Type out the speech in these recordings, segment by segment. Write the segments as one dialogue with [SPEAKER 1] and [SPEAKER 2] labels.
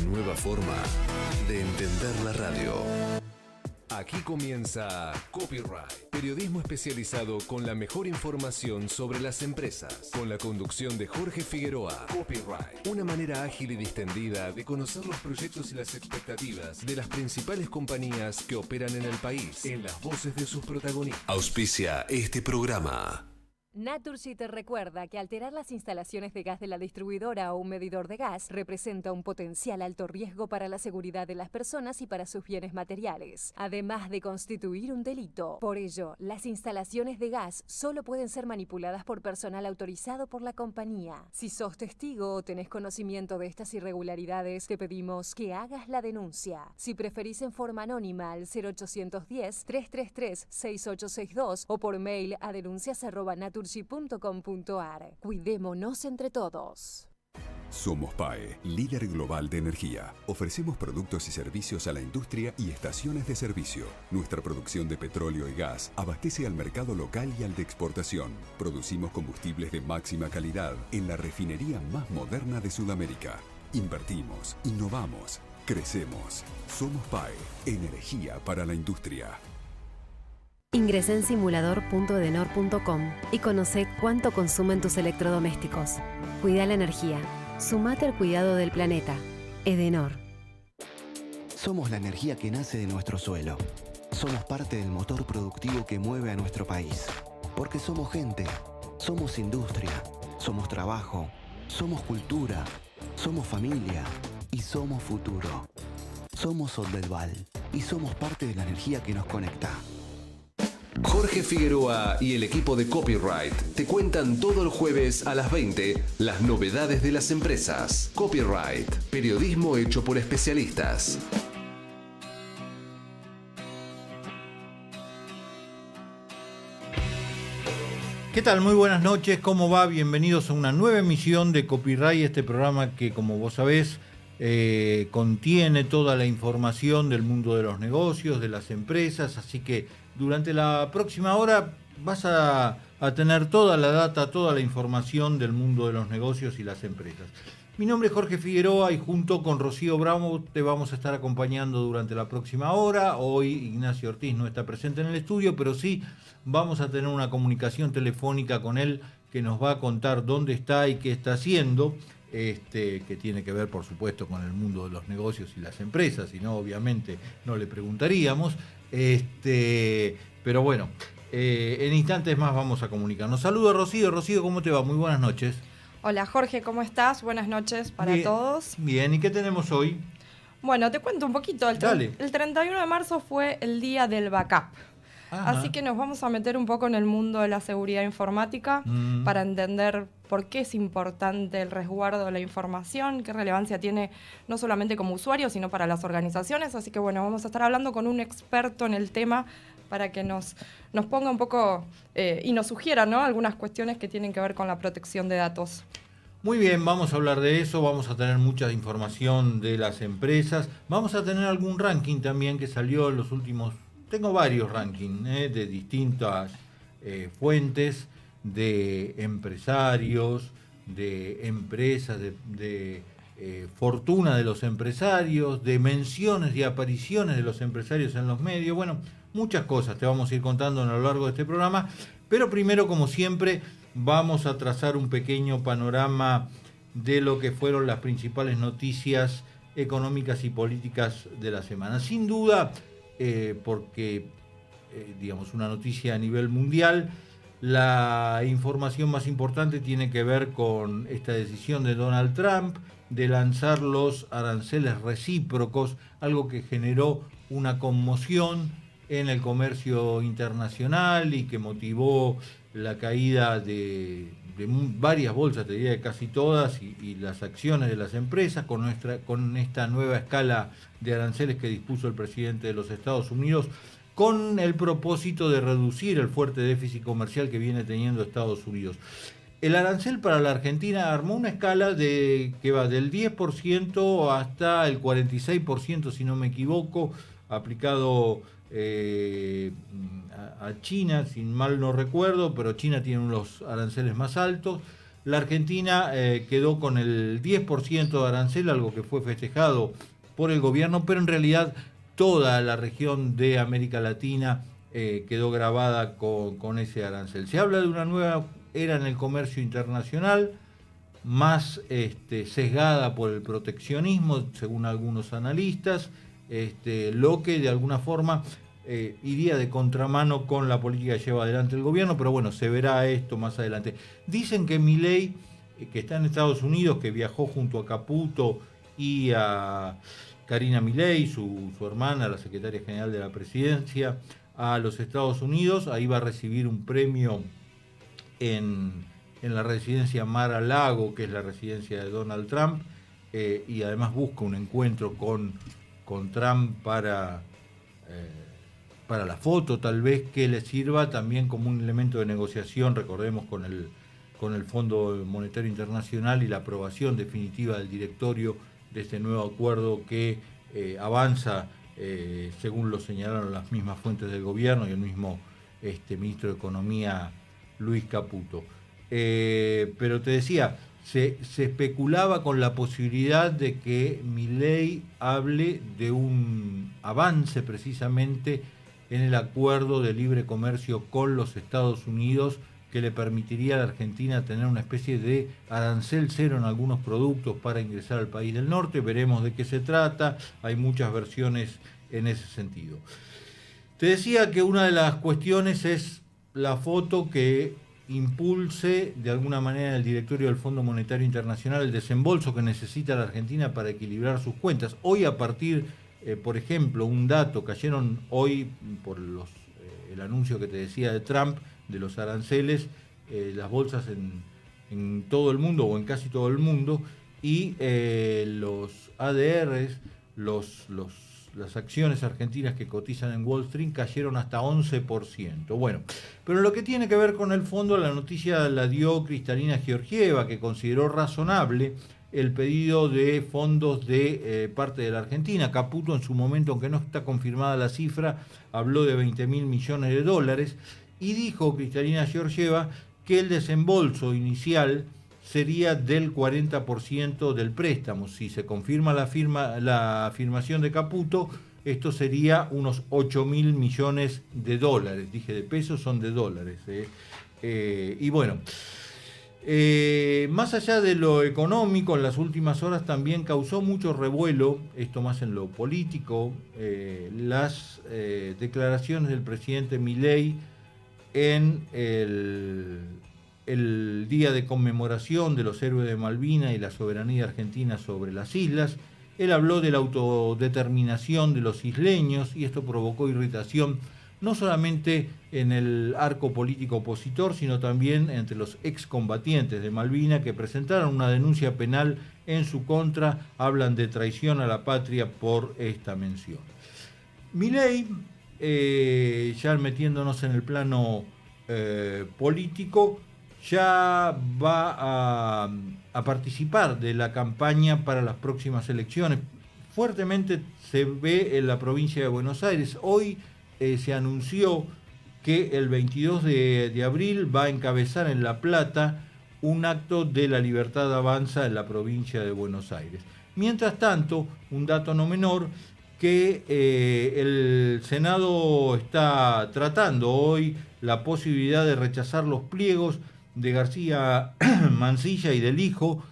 [SPEAKER 1] nueva forma de entender la radio. Aquí comienza Copyright, periodismo especializado con la mejor información sobre las empresas, con la conducción de Jorge Figueroa. Copyright, una manera ágil y distendida de conocer los proyectos y las expectativas de las principales compañías que operan en el país, en las voces de sus protagonistas. Auspicia este programa.
[SPEAKER 2] Naturgy te recuerda que alterar las instalaciones de gas de la distribuidora o un medidor de gas representa un potencial alto riesgo para la seguridad de las personas y para sus bienes materiales, además de constituir un delito. Por ello, las instalaciones de gas solo pueden ser manipuladas por personal autorizado por la compañía. Si sos testigo o tenés conocimiento de estas irregularidades, te pedimos que hagas la denuncia. Si preferís en forma anónima al 0810-333-6862 o por mail a denuncias@naturgy.com.ar. Cuidémonos entre todos.
[SPEAKER 3] Somos PAE, líder global de energía. Ofrecemos productos y servicios a la industria y estaciones de servicio. Nuestra producción de petróleo y gas abastece al mercado local y al de exportación. Producimos combustibles de máxima calidad en la refinería más moderna de Sudamérica. Invertimos, innovamos, crecemos. Somos PAE, energía para la industria.
[SPEAKER 4] Ingresá en simulador.edenor.com y conoce cuánto consumen tus electrodomésticos. Cuida la energía. Sumate al cuidado del planeta. Edenor.
[SPEAKER 5] Somos la energía que nace de nuestro suelo. Somos parte del motor productivo que mueve a nuestro país. Porque somos gente, somos industria, somos trabajo, somos cultura, somos familia y somos futuro. Somos Soldelval y somos parte de la energía que nos conecta.
[SPEAKER 1] Jorge Figueroa y el equipo de Copyright te cuentan todo el jueves a las 20 las novedades de las empresas. Copyright, periodismo hecho por especialistas.
[SPEAKER 6] ¿Qué tal? Muy buenas noches, ¿cómo va? Bienvenidos a una nueva emisión de Copyright, este programa que, como vos sabés, contiene toda la información del mundo de los negocios, de las empresas, así que durante la próxima hora vas a tener toda la data, toda la información del mundo de los negocios y las empresas. Mi nombre es Jorge Figueroa y junto con Rocío Bravo te vamos a estar acompañando durante la próxima hora. Hoy Ignacio Ortiz no está presente en el estudio, pero sí vamos a tener una comunicación telefónica con él que nos va a contar dónde está y qué está haciendo. Que tiene que ver, por supuesto, con el mundo de los negocios y las empresas, si no, obviamente, no le preguntaríamos. Pero bueno, en instantes más vamos a comunicarnos. Saludo a Rocío. Rocío, ¿cómo te va? Muy buenas noches.
[SPEAKER 7] Hola Jorge, ¿cómo estás? Buenas noches para todos.
[SPEAKER 6] Bien, ¿y qué tenemos hoy?
[SPEAKER 7] Bueno, te cuento un poquito. El 31 de marzo fue el día del backup. Ajá. Así que nos vamos a meter un poco en el mundo de la seguridad informática para entender por qué es importante el resguardo de la información, qué relevancia tiene no solamente como usuario, sino para las organizaciones. Así que bueno, vamos a estar hablando con un experto en el tema para que nos ponga un poco y nos sugiera, ¿no?, algunas cuestiones que tienen que ver con la protección de datos.
[SPEAKER 6] Muy bien, vamos a hablar de eso, vamos a tener mucha información de las empresas, vamos a tener algún ranking también que salió en los últimos... Tengo varios rankings de distintas fuentes, de empresarios, de empresas, de fortuna de los empresarios, de menciones y apariciones de los empresarios en los medios. Bueno, muchas cosas te vamos a ir contando a lo largo de este programa, pero primero, como siempre, vamos a trazar un pequeño panorama de lo que fueron las principales noticias económicas y políticas de la semana. Sin duda... porque, digamos, una noticia a nivel mundial, la información más importante tiene que ver con esta decisión de Donald Trump de lanzar los aranceles recíprocos, algo que generó una conmoción en el comercio internacional y que motivó la caída de varias bolsas, te diría de casi todas, y las acciones de las empresas con esta nueva escala de aranceles que dispuso el presidente de los Estados Unidos, con el propósito de reducir el fuerte déficit comercial que viene teniendo Estados Unidos. El arancel para la Argentina armó una escala que va del 10% hasta el 46%, si no me equivoco, aplicado a China, sin mal no recuerdo, pero China tiene unos aranceles más altos. la Argentina quedó con el 10% de arancel, algo que fue festejado por el gobierno, pero en realidad toda la región de América Latina quedó grabada con ese arancel. Se habla de una nueva era en el comercio internacional, más sesgada por el proteccionismo, según algunos analistas, lo que de alguna forma iría de contramano con la política que lleva adelante el gobierno, pero bueno, se verá esto más adelante. Dicen que Milei, que está en Estados Unidos, que viajó junto a Caputo y a Karina Milei, su hermana, la secretaria general de la presidencia, a los Estados Unidos. Ahí va a recibir un premio en la residencia Mar-a-Lago, que es la residencia de Donald Trump, y además busca un encuentro con Trump para la foto, tal vez, que le sirva también como un elemento de negociación, recordemos, con el Fondo Monetario Internacional y la aprobación definitiva del directorio de este nuevo acuerdo que avanza, según lo señalaron las mismas fuentes del gobierno y el mismo ministro de Economía, Luis Caputo. Pero te decía, se especulaba con la posibilidad de que Milei hable de un avance precisamente en el acuerdo de libre comercio con los Estados Unidos, que le permitiría a la Argentina tener una especie de arancel cero en algunos productos para ingresar al país del norte. Veremos de qué se trata, hay muchas versiones en ese sentido. Te decía que una de las cuestiones es la foto que impulse de alguna manera el directorio del Fondo Monetario Internacional el desembolso que necesita la Argentina para equilibrar sus cuentas. Hoy, a partir, por ejemplo, un dato, cayeron hoy por el anuncio que te decía de Trump de los aranceles, las bolsas en todo el mundo o en casi todo el mundo, y los ADRs, las acciones argentinas que cotizan en Wall Street cayeron hasta 11%. Bueno, pero en lo que tiene que ver con el fondo, la noticia la dio Kristalina Georgieva, que consideró razonable el pedido de fondos de parte de la Argentina. Caputo, en su momento, aunque no está confirmada la cifra, habló de 20.000 millones de dólares, y dijo Kristalina Georgieva que el desembolso inicial sería del 40% del préstamo. Si se confirma la afirmación de Caputo, esto sería unos 8.000 millones de dólares. Dije de pesos, son de dólares. Y bueno, más allá de lo económico, en las últimas horas también causó mucho revuelo, esto más en lo político, las declaraciones del presidente Milei en el día de conmemoración de los héroes de Malvinas y la soberanía argentina sobre las islas. Él habló de la autodeterminación de los isleños, y esto provocó irritación no solamente en el arco político opositor, sino también entre los excombatientes de Malvinas, que presentaron una denuncia penal en su contra. Hablan de traición a la patria por esta mención. Milei, ya metiéndonos en el plano político, ya va a participar de la campaña para las próximas elecciones. Fuertemente se ve en la provincia de Buenos Aires. Hoy se anunció que el 22 de abril va a encabezar en La Plata un acto de La Libertad Avanza en la provincia de Buenos Aires. Mientras tanto, un dato no menor, que el Senado está tratando hoy la posibilidad de rechazar los pliegos de García Mansilla y del hijo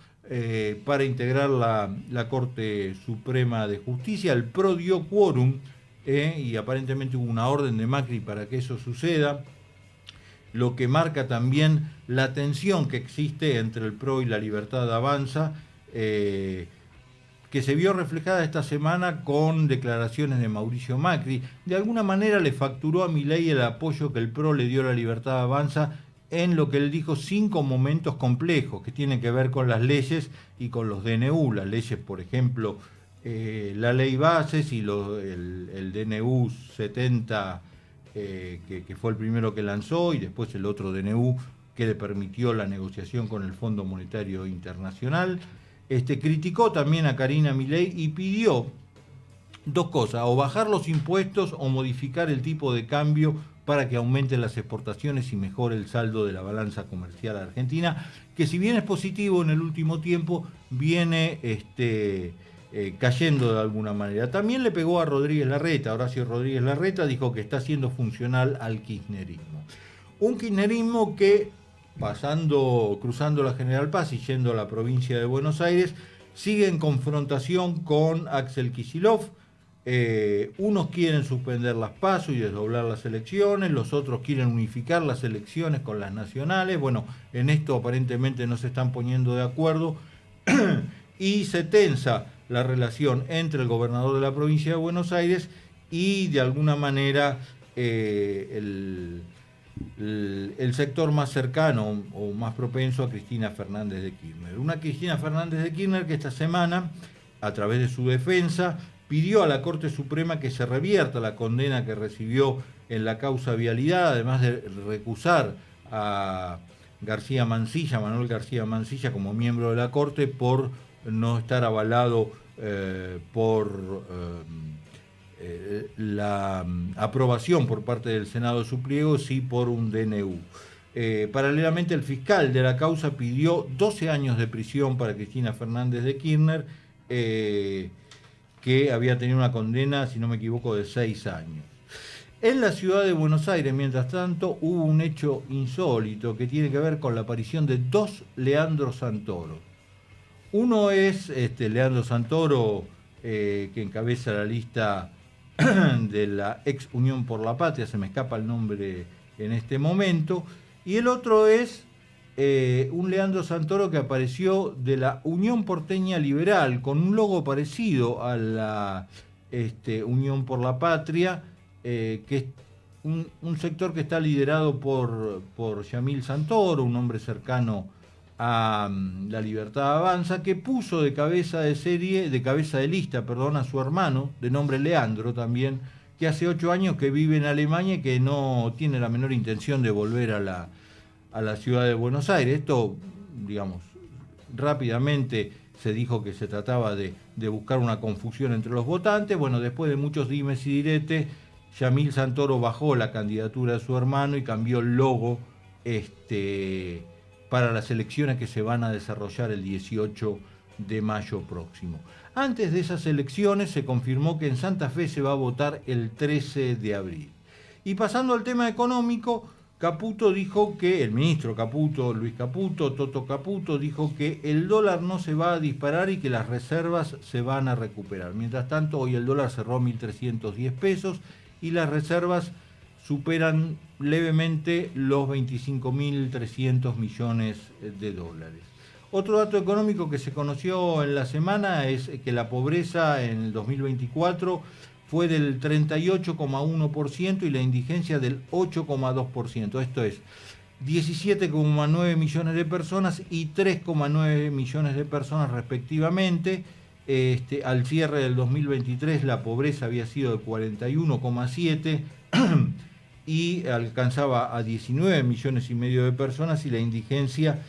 [SPEAKER 6] para integrar la Corte Suprema de Justicia. El PRO dio quórum y aparentemente hubo una orden de Macri para que eso suceda, lo que marca también la tensión que existe entre el PRO y la Libertad Avanza, que se vio reflejada esta semana con declaraciones de Mauricio Macri. De alguna manera le facturó a Milei el apoyo que el PRO le dio a la Libertad Avanza en lo que él dijo 5 momentos complejos que tienen que ver con las leyes y con los DNU. Las leyes, por ejemplo, la ley bases y el DNU 70, que fue el primero que lanzó, y después el otro DNU que le permitió la negociación con el Fondo Monetario Internacional. Criticó también a Karina Milei y pidió dos cosas: o bajar los impuestos o modificar el tipo de cambio para que aumenten las exportaciones y mejore el saldo de la balanza comercial argentina, que si bien es positivo en el último tiempo, viene cayendo de alguna manera. También le pegó a Rodríguez Larreta. Horacio Rodríguez Larreta dijo que está siendo funcional al kirchnerismo. Un kirchnerismo que, cruzando la General Paz y yendo a la provincia de Buenos Aires, sigue en confrontación con Axel Kicillof. Unos quieren suspender las PASO y desdoblar las elecciones, los otros quieren unificar las elecciones con las nacionales. Bueno, en esto aparentemente no se están poniendo de acuerdo y se tensa la relación entre el gobernador de la provincia de Buenos Aires y de alguna manera el sector más cercano o más propenso a Cristina Fernández de Kirchner. Una Cristina Fernández de Kirchner que esta semana, a través de su defensa, pidió a la Corte Suprema que se revierta la condena que recibió en la causa vialidad, además de recusar a Manuel García Mansilla, como miembro de la Corte por no estar avalado por la aprobación por parte del Senado de su pliego, sí por un DNU. Paralelamente, el fiscal de la causa pidió 12 años de prisión para Cristina Fernández de Kirchner, que había tenido una condena, si no me equivoco, de 6 años. En la ciudad de Buenos Aires, mientras tanto, hubo un hecho insólito que tiene que ver con la aparición de 2 Leandro Santoro. Uno es Leandro Santoro, que encabeza la lista de la ex Unión por la Patria, se me escapa el nombre en este momento, y el otro es un Leandro Santoro que apareció de la Unión Porteña Liberal, con un logo parecido a la Unión por la Patria, que es un sector que está liderado por Yamil Santoro, un hombre cercano a La Libertad Avanza, que puso de cabeza de lista a su hermano, de nombre Leandro también, que hace 8 años que vive en Alemania y que no tiene la menor intención de volver a la ciudad de Buenos Aires. Esto, digamos, rápidamente se dijo que se trataba de buscar una confusión entre los votantes. Bueno, después de muchos dimes y diretes, Yamil Santoro bajó la candidatura de su hermano y cambió el logo para las elecciones que se van a desarrollar el 18 de mayo próximo. Antes de esas elecciones se confirmó que en Santa Fe se va a votar el 13 de abril. Y pasando al tema económico, Caputo dijo que, el ministro Caputo, Luis Caputo, Toto Caputo, dijo que el dólar no se va a disparar y que las reservas se van a recuperar. Mientras tanto, hoy el dólar cerró 1.310 pesos y las reservas superan levemente los 25.300 millones de dólares. Otro dato económico que se conoció en la semana es que la pobreza en el 2024 fue del 38,1% y la indigencia del 8,2%. Esto es 17,9 millones de personas y 3,9 millones de personas respectivamente. Al cierre del 2023 la pobreza había sido de 41,7 y alcanzaba a 19 millones y medio de personas y la indigencia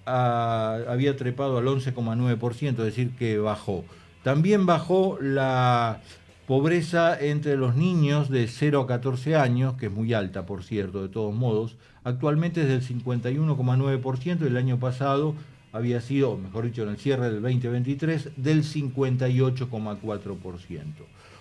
[SPEAKER 6] había trepado al 11,9%, es decir, que bajó. También bajó la pobreza entre los niños de 0 a 14 años, que es muy alta, por cierto, de todos modos. Actualmente es del 51,9%, el año pasado había sido, mejor dicho, en el cierre del 2023, del 58,4%.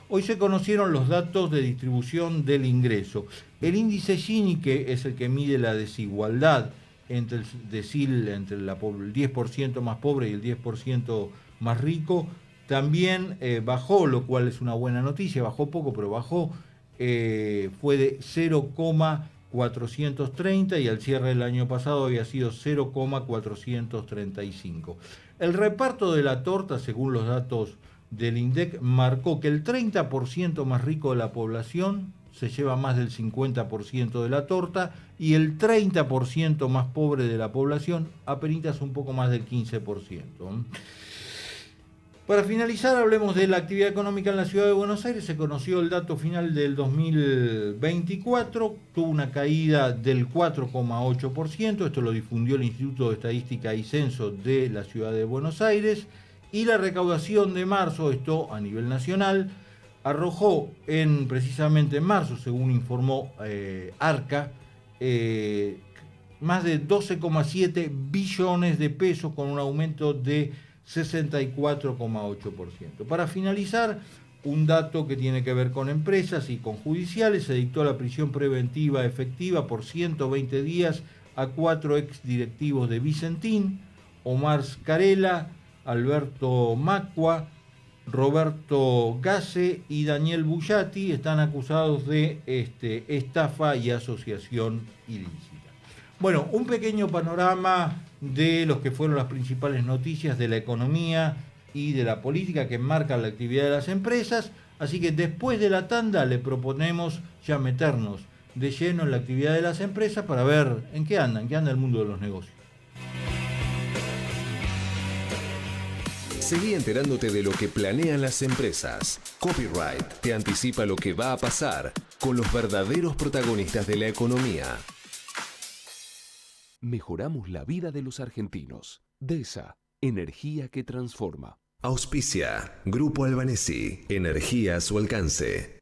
[SPEAKER 6] Hoy se conocieron los datos de distribución del ingreso. El índice Gini, que es el que mide la desigualdad entre el 10% más pobre y el 10% más rico, también bajó, lo cual es una buena noticia, bajó poco, pero bajó, fue de 0,430 y al cierre del año pasado había sido 0,435. El reparto de la torta, según los datos del INDEC, marcó que el 30% más rico de la población se lleva más del 50% de la torta y el 30% más pobre de la población apenas un poco más del 15%. Para finalizar, hablemos de la actividad económica en la ciudad de Buenos Aires. Se conoció el dato final del 2024, tuvo una caída del 4,8%, esto lo difundió el Instituto de Estadística y Censo de la ciudad de Buenos Aires, y la recaudación de marzo, esto a nivel nacional, arrojó precisamente en marzo, según informó Arca, más de 12,7 billones de pesos con un aumento de 64,8%. Para finalizar, un dato que tiene que ver con empresas y con judiciales: se dictó la prisión preventiva efectiva por 120 días a 4 exdirectivos de Vicentín: Omar Scarella, Alberto Macua, Roberto Gase y Daniel Bullati. Están acusados de estafa y asociación ilícita. Bueno, un pequeño panorama de los que fueron las principales noticias de la economía y de la política que enmarcan la actividad de las empresas. Así que después de la tanda le proponemos ya meternos de lleno en la actividad de las empresas para ver en qué anda el mundo de los negocios.
[SPEAKER 1] Seguí enterándote de lo que planean las empresas. Copyright te anticipa lo que va a pasar con los verdaderos protagonistas de la economía.
[SPEAKER 8] Mejoramos la vida de los argentinos. DESA, energía que transforma.
[SPEAKER 1] Auspicia Grupo Albanesi, energía a su alcance.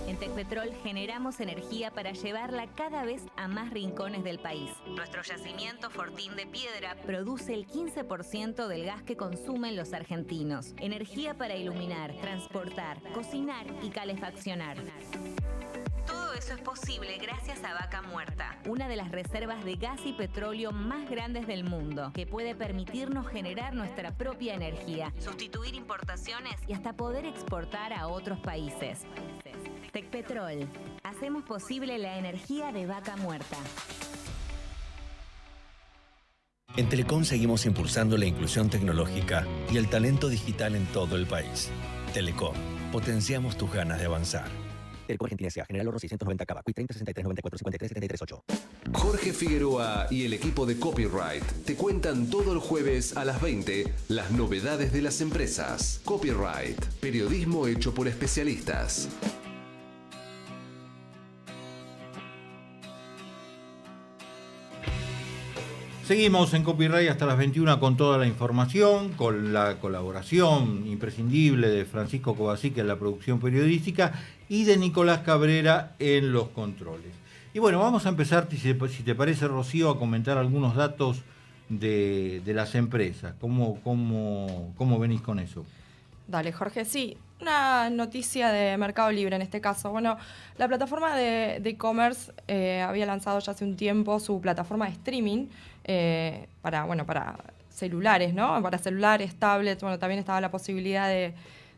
[SPEAKER 9] En Tecpetrol generamos energía para llevarla cada vez a más rincones del país. Nuestro yacimiento Fortín de Piedra produce el 15% del gas que consumen los argentinos. Energía para iluminar, transportar, cocinar y calefaccionar. Todo eso es posible gracias a Vaca Muerta, una de las reservas de gas y petróleo más grandes del mundo, que puede permitirnos generar nuestra propia energía, sustituir importaciones y hasta poder exportar a otros países. Tecpetrol, hacemos posible la energía de Vaca Muerta.
[SPEAKER 10] En Telecom seguimos impulsando la inclusión tecnológica y el talento digital en todo el país. Telecom, potenciamos tus ganas de avanzar. Telecom Argentina S.A. General Oro 690 Cava, Q 30 63 94 53 73 8.
[SPEAKER 1] Jorge Figueroa y el equipo de Copyright te cuentan todo el jueves a las 20 las novedades de las empresas. Copyright, periodismo hecho por especialistas.
[SPEAKER 6] Seguimos en Copyright hasta las 21 con toda la información, con la colaboración imprescindible de Francisco Kovacic en la producción periodística y de Nicolás Cabrera en los controles. Y bueno, vamos a empezar, si te parece, Rocío, a comentar algunos datos de las empresas. ¿Cómo venís con eso?
[SPEAKER 7] Dale, Jorge, sí. Una noticia de Mercado Libre en este caso. Bueno, la plataforma de e-commerce había lanzado ya hace un tiempo su plataforma de streaming para celulares, ¿no? Para celulares, tablets. Bueno, también estaba la posibilidad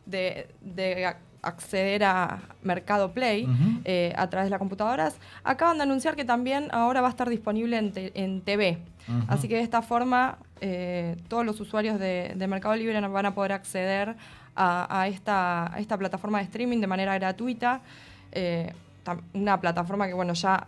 [SPEAKER 7] de acceder a Mercado Play a través de las computadoras. Acaban de anunciar que también ahora va a estar disponible en TV. Así que de esta forma todos los usuarios de Mercado Libre van a poder acceder a esta plataforma de streaming de manera gratuita. Una plataforma que ya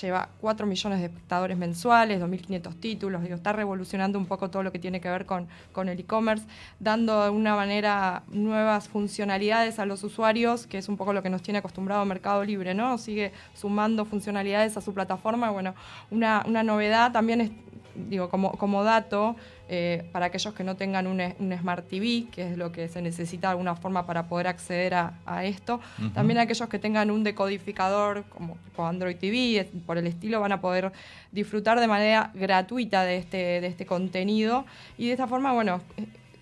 [SPEAKER 7] lleva 4 millones de espectadores mensuales, 2.500 títulos, está revolucionando un poco todo lo que tiene que ver con el e-commerce, dando de alguna manera nuevas funcionalidades a los usuarios, que es un poco lo que nos tiene acostumbrado Mercado Libre, ¿no? Sigue sumando funcionalidades a su plataforma. Bueno, una novedad también es, como dato, para aquellos que no tengan un Smart TV, que es lo que se necesita de alguna forma para poder acceder a esto. También aquellos que tengan un decodificador como Android TV, por el estilo, van a poder disfrutar de manera gratuita de este contenido. Y de esta forma,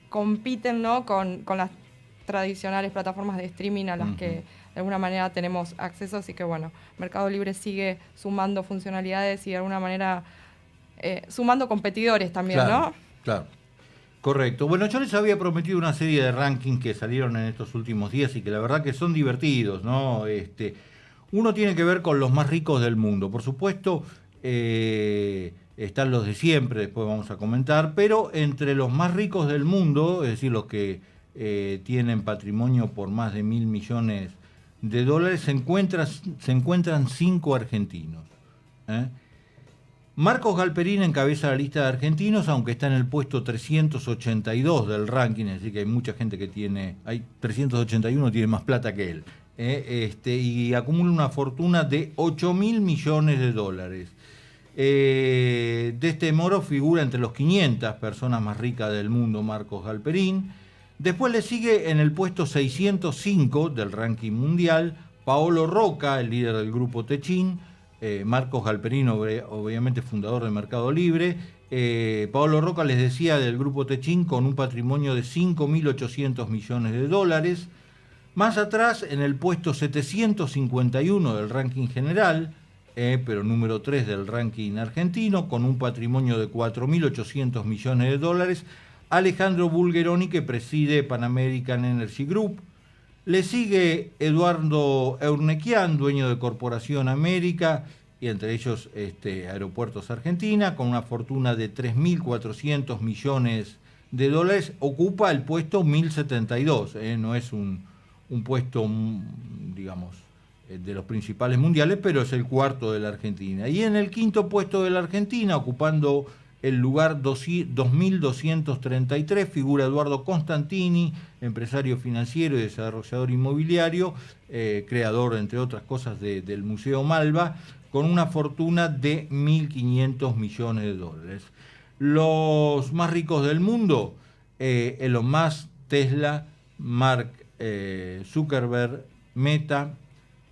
[SPEAKER 7] compiten, ¿no?, con las tradicionales plataformas de streaming a las que de alguna manera tenemos acceso. Así que Mercado Libre sigue sumando funcionalidades y de alguna manera sumando competidores también, claro, ¿no?
[SPEAKER 6] Claro, correcto. Bueno, yo les había prometido una serie de rankings que salieron en estos últimos días y que la verdad que son divertidos, ¿no? Uno tiene que ver con los más ricos del mundo. Por supuesto, están los de siempre, después vamos a comentar, pero entre los más ricos del mundo, es decir, los que tienen patrimonio por más de 1.000 millones de dólares, se encuentran 5 argentinos. Marcos Galperín encabeza la lista de argentinos, aunque está en el puesto 382 del ranking, es decir que hay mucha gente que hay 381 tiene más plata que él, y acumula una fortuna de 8.000 millones de dólares. De este modo figura entre los 500 personas más ricas del mundo Marcos Galperín. Después le sigue en el puesto 605 del ranking mundial Paolo Rocca, el líder del grupo Techin, Marcos Galperino, obviamente fundador de Mercado Libre. Paolo Rocca, les decía, del grupo Techin, con un patrimonio de 5.800 millones de dólares. Más atrás, en el puesto 751 del ranking general, pero número 3 del ranking argentino, con un patrimonio de 4.800 millones de dólares, Alejandro Bulgeroni, que preside Pan American Energy Group. Le sigue Eduardo Eurnequian, dueño de Corporación América, y entre ellos Aeropuertos Argentina, con una fortuna de 3.400 millones de dólares. Ocupa el puesto 1072, no es un puesto, digamos, de los principales mundiales, pero es el cuarto de la Argentina. Y en el quinto puesto de la Argentina, ocupando el lugar 2233, figura Eduardo Constantini, empresario financiero y desarrollador inmobiliario, creador, entre otras cosas, del Museo Malva, con una fortuna de 1.500 millones de dólares. Los más ricos del mundo, Elon Musk, Tesla, Mark Zuckerberg, Meta,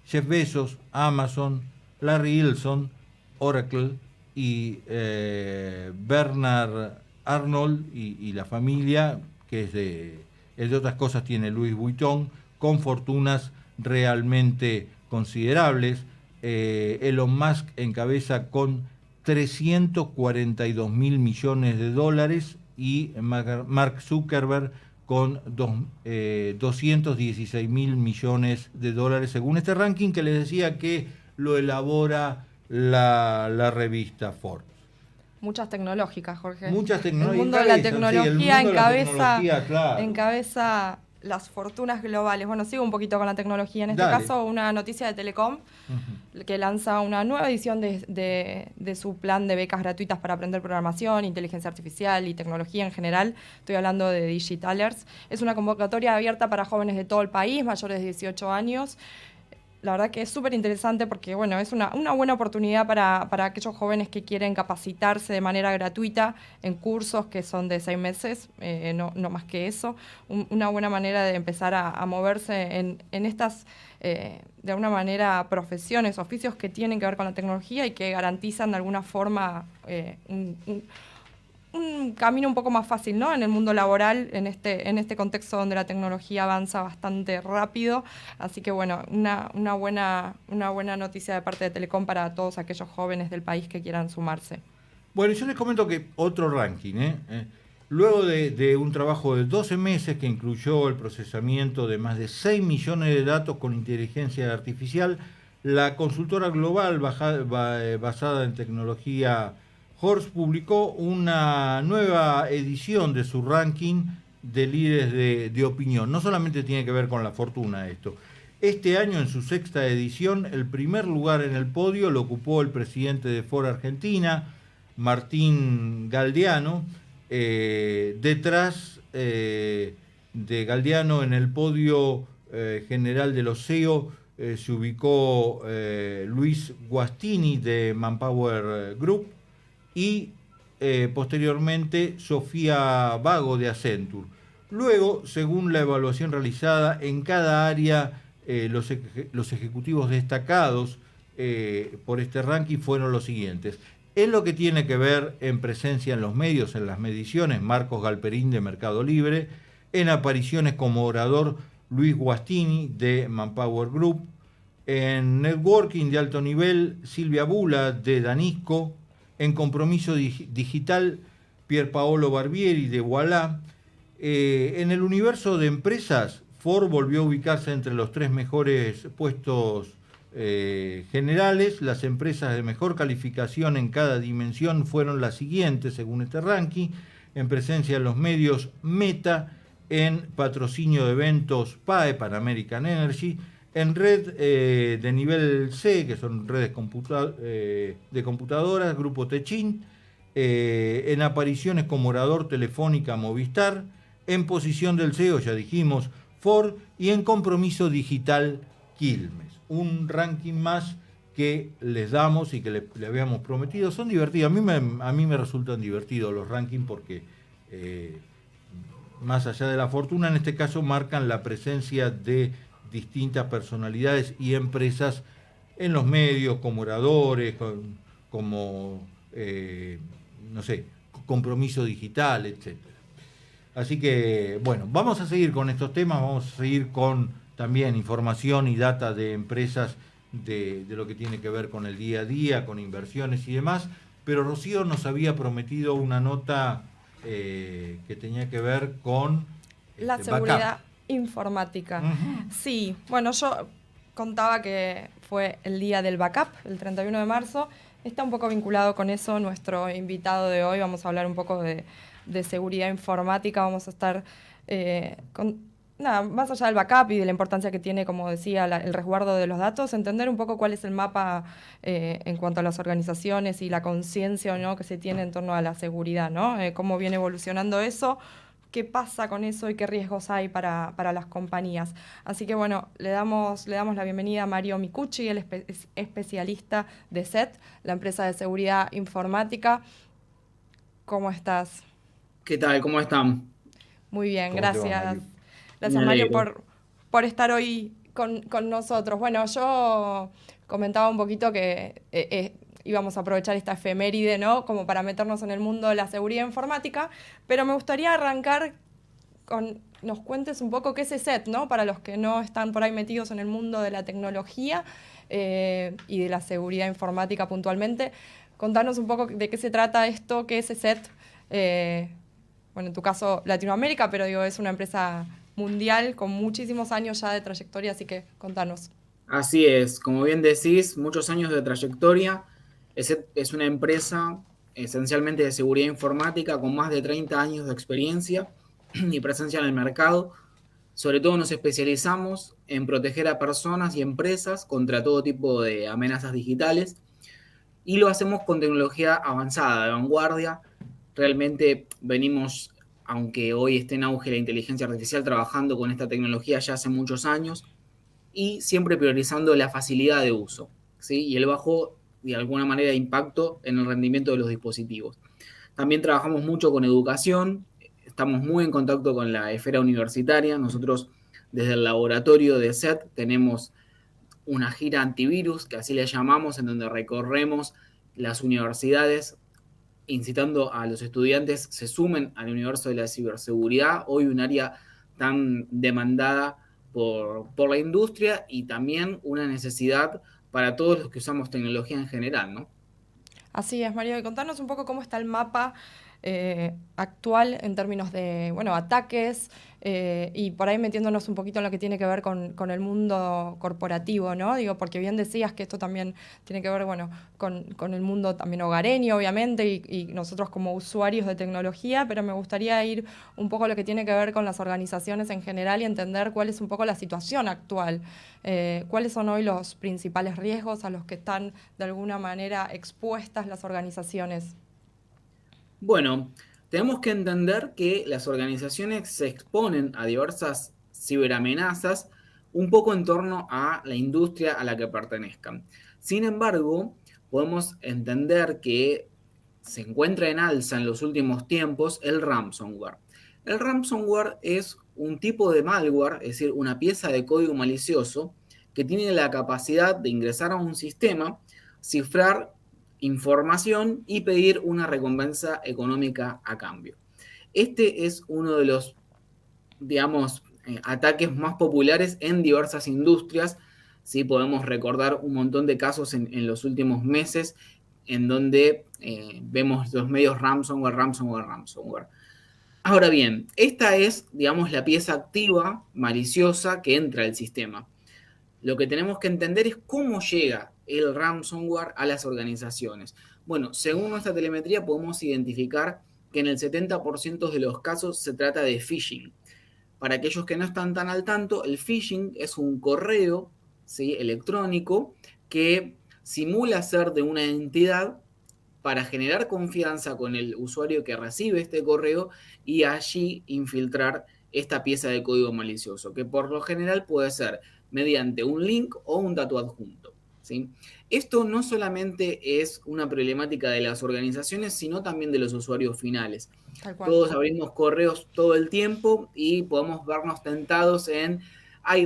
[SPEAKER 6] Jeff Bezos, Amazon, Larry Ellison, Oracle y Bernard Arnold y la familia, que es de otras cosas, tiene Louis Vuitton, con fortunas realmente considerables. Elon Musk encabeza con 342 mil millones de dólares y Mark Zuckerberg con 216 mil millones de dólares, según este ranking que les decía que lo elabora la revista Forbes.
[SPEAKER 7] Muchas tecnológicas, Jorge.
[SPEAKER 6] Muchas tecnológicas.
[SPEAKER 7] El mundo de la tecnología encabeza las fortunas globales. Bueno, sigo un poquito con la tecnología. En este caso, una noticia de Telecom, que lanza una nueva edición de su plan de becas gratuitas para aprender programación, inteligencia artificial y tecnología en general. Estoy hablando de Digitalers. Es una convocatoria abierta para jóvenes de todo el país, mayores de 18 años. La verdad que es súper interesante porque, bueno, es una buena oportunidad para aquellos jóvenes que quieren capacitarse de manera gratuita en cursos que son de 6 meses, no más que eso. Una buena manera de empezar a moverse en estas, de alguna manera, profesiones, oficios que tienen que ver con la tecnología y que garantizan de alguna forma un camino un poco más fácil, ¿no? En el mundo laboral, en este contexto donde la tecnología avanza bastante rápido. Así que, bueno, una buena noticia de parte de Telecom para todos aquellos jóvenes del país que quieran sumarse.
[SPEAKER 6] Bueno, yo les comento que otro ranking, luego de un trabajo de 12 meses que incluyó el procesamiento de más de 6 millones de datos con inteligencia artificial, la consultora global basada en tecnología Horst publicó una nueva edición de su ranking de líderes de opinión. No solamente tiene que ver con la fortuna esto. Este año, en su 6ª edición, el primer lugar en el podio lo ocupó el presidente de Ford Argentina, Martín Galdiano. Detrás de Galdiano, en el podio general de los CEO, se ubicó Luis Guastini de Manpower Group, y posteriormente Sofía Vago de Accenture. Luego, según la evaluación realizada en cada área, los ejecutivos destacados por este ranking fueron los siguientes. En lo que tiene que ver en presencia en los medios, en las mediciones, Marcos Galperín de Mercado Libre; en apariciones como orador, Luis Guastini de Manpower Group; en networking de alto nivel, Silvia Bula de Danisco; en compromiso digital, Pierpaolo Barbieri de Voilà. En el universo de empresas, Ford volvió a ubicarse entre los 3 mejores puestos generales. Las empresas de mejor calificación en cada dimensión fueron las siguientes, según este ranking: en presencia en los medios, Meta; en patrocinio de eventos, PAE, Pan American Energy; en red de nivel C, que son redes de computadoras, Grupo Techin; en apariciones como orador, Telefónica, Movistar; en posición del CEO, ya dijimos, Ford; y en compromiso digital, Quilmes. Un ranking más que les damos y que le habíamos prometido. Son divertidos. A mí me resultan divertidos los rankings porque más allá de la fortuna, en este caso marcan la presencia de distintas personalidades y empresas en los medios, como oradores, como no sé, Compromiso Digital, etc. Así que, bueno, vamos a seguir con estos temas, vamos a seguir con también información y data de empresas de lo que tiene que ver con el día a día, con inversiones y demás, pero Rocío nos había prometido una nota que tenía que ver con
[SPEAKER 7] la seguridad informática. Uh-huh. Sí, bueno, yo contaba que fue el día del backup, el 31 de marzo. Está un poco vinculado con eso nuestro invitado de hoy. Vamos a hablar un poco de seguridad informática. Vamos a estar más allá del backup y de la importancia que tiene, como decía, el resguardo de los datos, entender un poco cuál es el mapa en cuanto a las organizaciones y la conciencia, ¿no?, que se tiene en torno a la seguridad, ¿no? Cómo viene evolucionando eso, qué pasa con eso y qué riesgos hay para las compañías. Así que bueno, le damos la bienvenida a Mario Micucci, él es especialista de SET, la empresa de seguridad informática. ¿Cómo estás?
[SPEAKER 11] ¿Qué tal? ¿Cómo están?
[SPEAKER 7] Muy bien, gracias. Gracias, Mario, por estar hoy con nosotros. Bueno, yo comentaba un poquito que íbamos a aprovechar esta efeméride, ¿no?, como para meternos en el mundo de la seguridad informática, pero me gustaría arrancar con nos cuentes un poco qué es SET, ¿no?, para los que no están por ahí metidos en el mundo de la tecnología y de la seguridad informática puntualmente. Contanos un poco de qué se trata esto, qué es SET. Bueno, en tu caso Latinoamérica, pero digo, es una empresa mundial con muchísimos años ya de trayectoria, así que contanos.
[SPEAKER 11] Así es, como bien decís, muchos años de trayectoria. Es una empresa esencialmente de seguridad informática con más de 30 años de experiencia y presencia en el mercado. Sobre todo nos especializamos en proteger a personas y empresas contra todo tipo de amenazas digitales y lo hacemos con tecnología avanzada, de vanguardia. Realmente venimos, aunque hoy esté en auge la inteligencia artificial, trabajando con esta tecnología ya hace muchos años y siempre priorizando la facilidad de uso, ¿sí?, y el bajo, de alguna manera, impacto en el rendimiento de los dispositivos. También trabajamos mucho con educación, estamos muy en contacto con la esfera universitaria. Nosotros, desde el laboratorio de SET, tenemos una gira antivirus, que así le llamamos, en donde recorremos las universidades incitando a los estudiantes se sumen al universo de la ciberseguridad, hoy un área tan demandada por la industria y también una necesidad para todos los que usamos tecnología en general, ¿no?
[SPEAKER 7] Así es, Mario. Y contanos un poco cómo está el mapa actual en términos de, bueno, ataques y por ahí metiéndonos un poquito en lo que tiene que ver con el mundo corporativo, ¿no? Digo, porque bien decías que esto también tiene que ver, bueno, con el mundo también hogareño, obviamente, y nosotros como usuarios de tecnología, pero me gustaría ir un poco a lo que tiene que ver con las organizaciones en general y entender cuál es un poco la situación actual. ¿Cuáles son hoy los principales riesgos a los que están de alguna manera expuestas las organizaciones?
[SPEAKER 11] Bueno, tenemos que entender que las organizaciones se exponen a diversas ciberamenazas un poco en torno a la industria a la que pertenezcan. Sin embargo, podemos entender que se encuentra en alza en los últimos tiempos el ransomware. El ransomware es un tipo de malware, es decir, una pieza de código malicioso que tiene la capacidad de ingresar a un sistema, cifrar información y pedir una recompensa económica a cambio. Este es uno de los, digamos, ataques más populares en diversas industrias. ¿Sí? Podemos recordar un montón de casos en los últimos meses en donde vemos los medios ransomware. Ahora bien, esta es, digamos, la pieza activa, maliciosa, que entra al sistema. Lo que tenemos que entender es cómo llega el ransomware a las organizaciones. Bueno, según nuestra telemetría podemos identificar que en el 70% de los casos se trata de phishing. Para aquellos que no están tan al tanto, el phishing es un correo, ¿sí?, electrónico que simula ser de una entidad para generar confianza con el usuario que recibe este correo y allí infiltrar esta pieza de código malicioso, que por lo general puede ser mediante un link o un dato adjunto, ¿sí? Esto no solamente es una problemática de las organizaciones, sino también de los usuarios finales. Todos abrimos correos todo el tiempo y podemos vernos tentados en,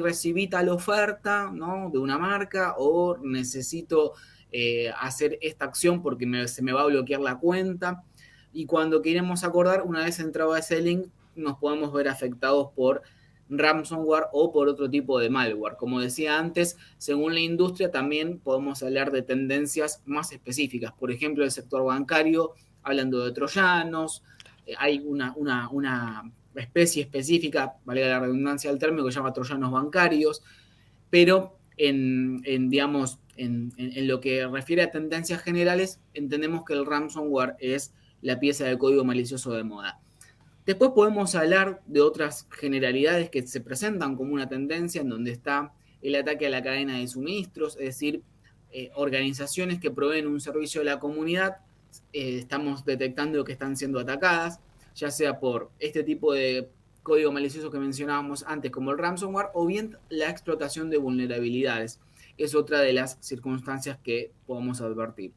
[SPEAKER 11] recibí tal oferta, ¿no?, de una marca, o necesito hacer esta acción porque se me va a bloquear la cuenta. Y cuando queremos acordar, una vez entrado a ese link, nos podemos ver afectados por ransomware o por otro tipo de malware. Como decía antes, según la industria también podemos hablar de tendencias más específicas. Por ejemplo, el sector bancario, hablando de troyanos, hay una especie específica, valga la redundancia del término, que se llama troyanos bancarios, pero en lo que refiere a tendencias generales, entendemos que el ransomware es la pieza de código malicioso de moda. Después podemos hablar de otras generalidades que se presentan como una tendencia, en donde está el ataque a la cadena de suministros, es decir, organizaciones que proveen un servicio a la comunidad, estamos detectando que están siendo atacadas, ya sea por este tipo de código malicioso que mencionábamos antes, como el ransomware, o bien la explotación de vulnerabilidades. Es otra de las circunstancias que podemos advertir.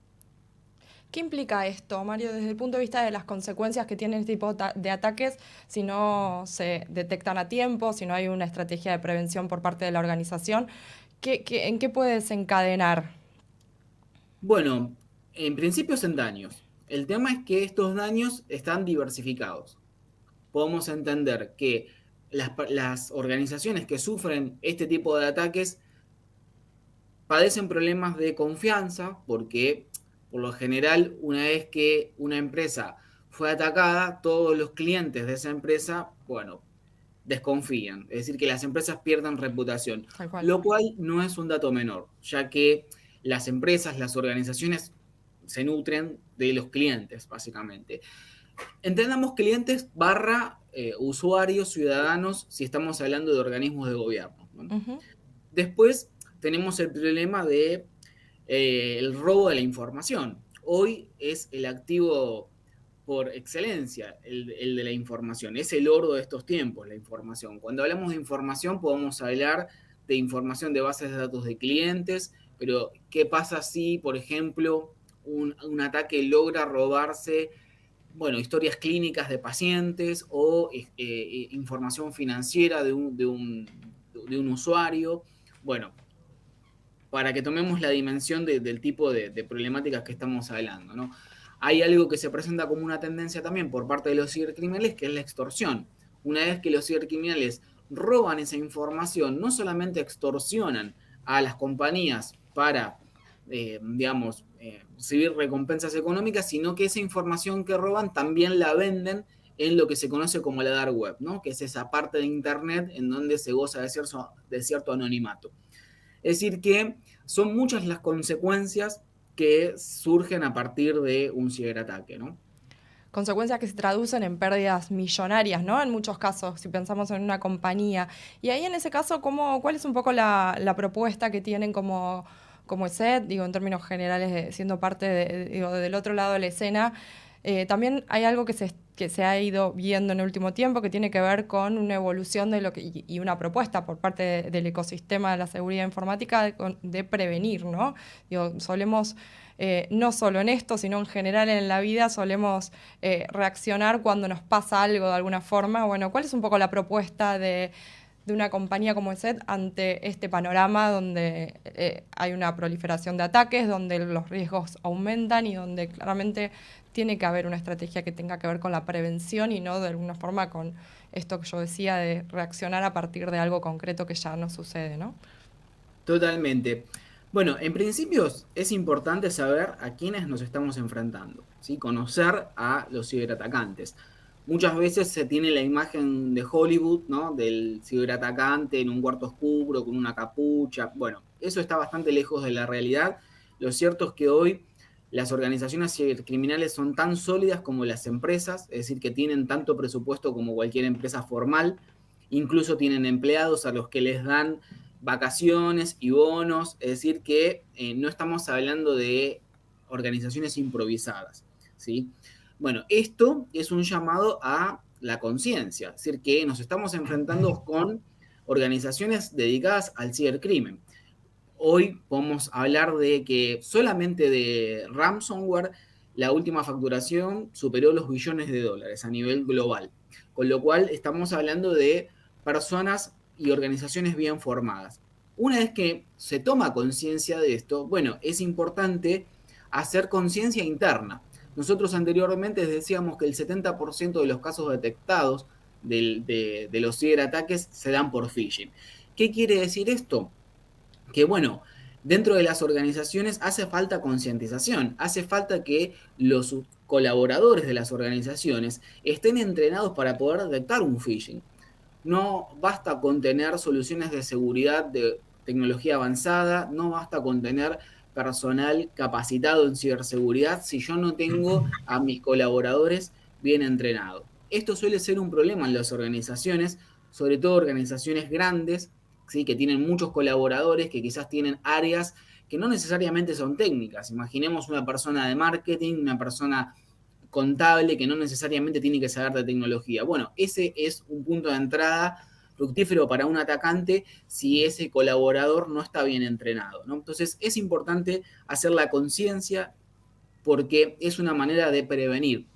[SPEAKER 7] ¿Qué implica esto, Mario, desde el punto de vista de las consecuencias que tiene este tipo de ataques si no se detectan a tiempo, si no hay una estrategia de prevención por parte de la organización? ¿En qué puede desencadenar?
[SPEAKER 11] Bueno, en principio es en daños. El tema es que estos daños están diversificados. Podemos entender que las organizaciones que sufren este tipo de ataques padecen problemas de confianza porque, por lo general, una vez que una empresa fue atacada, todos los clientes de esa empresa, desconfían. Es decir, que las empresas pierden reputación, lo cual no es un dato menor, ya que las empresas, las organizaciones se nutren de los clientes, básicamente. Entendamos clientes / usuarios, ciudadanos, si estamos hablando de organismos de gobierno, ¿no? Uh-huh. Después tenemos el problema de el robo de la información. Hoy es el activo por excelencia, el de la información. Es el oro de estos tiempos, la información. Cuando hablamos de información podemos hablar de información de bases de datos de clientes, pero ¿qué pasa si, por ejemplo, un ataque logra robarse historias clínicas de pacientes o información financiera de un usuario? Para que tomemos la dimensión del tipo de problemáticas que estamos hablando, ¿no? Hay algo que se presenta como una tendencia también por parte de los cibercriminales, que es la extorsión. Una vez que los cibercriminales roban esa información, no solamente extorsionan a las compañías para, recibir recompensas económicas, sino que esa información que roban también la venden en lo que se conoce como la dark web, ¿no?, que es esa parte de Internet en donde se goza de cierto anonimato. Es decir, que son muchas las consecuencias que surgen a partir de un ciberataque, ¿no?
[SPEAKER 7] Consecuencias que se traducen en pérdidas millonarias, ¿no? En muchos casos, si pensamos en una compañía. Y ahí en ese caso, ¿cuál es un poco la propuesta que tienen como ESET, en términos generales, siendo parte del otro lado de la escena? También hay algo que se ha ido viendo en el último tiempo que tiene que ver con una evolución de y una propuesta por parte del ecosistema de la seguridad informática de prevenir, ¿no? Solemos, no solo en esto, sino en general en la vida, solemos reaccionar cuando nos pasa algo de alguna forma. ¿Cuál es un poco la propuesta de una compañía como ESET ante este panorama donde hay una proliferación de ataques, donde los riesgos aumentan y donde claramente tiene que haber una estrategia que tenga que ver con la prevención y no de alguna forma con esto que yo decía de reaccionar a partir de algo concreto que ya no sucede, ¿no?
[SPEAKER 11] Totalmente. En principio es importante saber a quiénes nos estamos enfrentando, ¿sí? Conocer a los ciberatacantes. Muchas veces se tiene la imagen de Hollywood, ¿no?, del ciberatacante en un cuarto oscuro con una capucha. Eso está bastante lejos de la realidad. Lo cierto es que hoy las organizaciones cibercriminales son tan sólidas como las empresas, es decir, que tienen tanto presupuesto como cualquier empresa formal. Incluso tienen empleados a los que les dan vacaciones y bonos, es decir, que no estamos hablando de organizaciones improvisadas, ¿sí? Esto es un llamado a la conciencia, es decir, que nos estamos enfrentando con organizaciones dedicadas al cibercrimen. Hoy podemos hablar de que solamente de ransomware la última facturación superó los billones de dólares a nivel global, con lo cual estamos hablando de personas y organizaciones bien formadas. Una vez que se toma conciencia de esto, bueno, es importante hacer conciencia interna. Nosotros anteriormente decíamos que el 70% de los casos detectados de los ciberataques se dan por phishing. ¿Qué quiere decir esto? Que bueno, dentro de las organizaciones hace falta concientización, hace falta que los colaboradores de las organizaciones estén entrenados para poder detectar un phishing. No basta con tener soluciones de seguridad de tecnología avanzada, no basta con tener personal capacitado en ciberseguridad si yo no tengo a mis colaboradores bien entrenados. Esto suele ser un problema en las organizaciones, sobre todo organizaciones grandes, ¿sí? Que tienen muchos colaboradores, que quizás tienen áreas que no necesariamente son técnicas. Imaginemos una persona de marketing, una persona contable que no necesariamente tiene que saber de tecnología. Bueno, ese es un punto de entrada fructífero para un atacante si ese colaborador no está bien entrenado, ¿no? Entonces es importante hacer la conciencia porque es una manera de prevenir.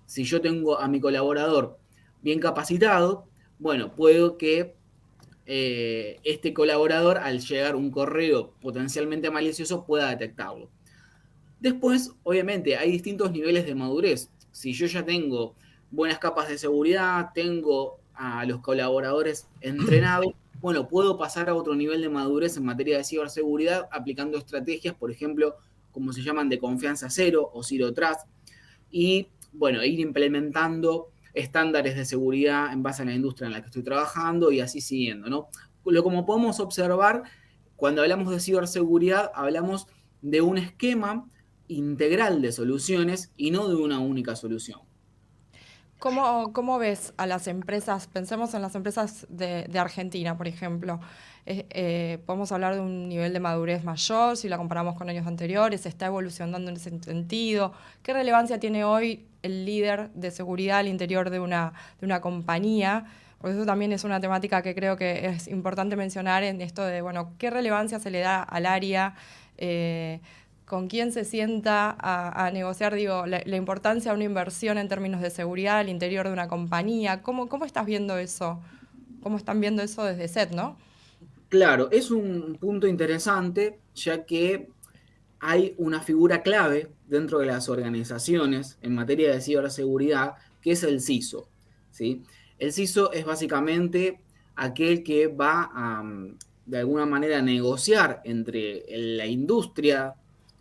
[SPEAKER 11] Si yo tengo a mi colaborador bien capacitado, bueno, puedo que este colaborador, al llegar un correo potencialmente malicioso, pueda detectarlo. Después, obviamente, hay distintos niveles de madurez. Si yo ya tengo buenas capas de seguridad, tengo a los colaboradores entrenados, bueno, puedo pasar a otro nivel de madurez en materia de ciberseguridad aplicando estrategias, por ejemplo, como se llaman de confianza cero o zero trust, y bueno, ir implementando estándares de seguridad en base a la industria en la que estoy trabajando y así siguiendo, ¿no? Como podemos observar, cuando hablamos de ciberseguridad, hablamos de un esquema integral de soluciones y no de una única solución.
[SPEAKER 7] ¿Cómo ves a las empresas? Pensemos en las empresas de Argentina, por ejemplo. Podemos hablar de un nivel de madurez mayor si la comparamos con años anteriores, está evolucionando en ese sentido. ¿Qué relevancia tiene hoy el líder de seguridad al interior de una compañía? Porque eso también es una temática que creo que es importante mencionar en esto de, bueno, ¿qué relevancia se le da al área? ¿Con quién se sienta a negociar, digo, la importancia de una inversión en términos de seguridad al interior de una compañía? ¿Cómo estás viendo eso? ¿Cómo están viendo eso desde SET, no?
[SPEAKER 11] Claro, es un punto interesante, ya que hay una figura clave dentro de las organizaciones en materia de ciberseguridad, que es el CISO, ¿sí? El CISO es básicamente aquel que va a, de alguna manera, negociar entre la industria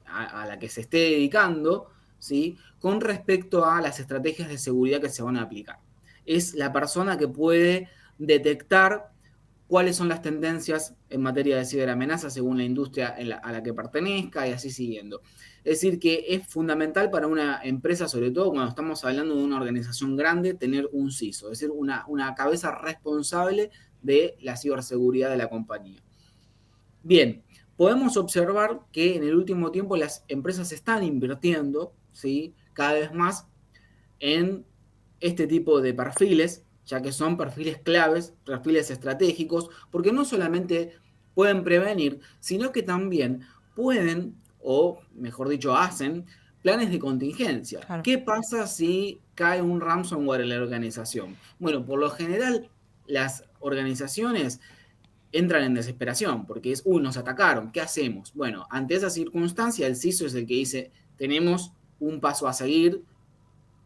[SPEAKER 11] a la que se esté dedicando, ¿sí? Con respecto a las estrategias de seguridad que se van a aplicar. Es la persona que puede detectar cuáles son las tendencias en materia de ciberamenazas según la industria a la que pertenezca y así siguiendo. Es decir, que es fundamental para una empresa, sobre todo cuando estamos hablando de una organización grande, tener un CISO, es decir, una cabeza responsable de la ciberseguridad de la compañía. Bien, podemos observar que en el último tiempo las empresas están invirtiendo, ¿sí?, cada vez más en este tipo de perfiles, ya que son perfiles claves, perfiles estratégicos, porque no solamente pueden prevenir, sino que también pueden, o mejor dicho, hacen planes de contingencia. Claro. ¿Qué pasa si cae un ransomware en la organización? Bueno, por lo general, las organizaciones entran en desesperación, porque es, nos atacaron, ¿qué hacemos? Bueno, ante esa circunstancia, el CISO es el que dice, tenemos un paso a seguir,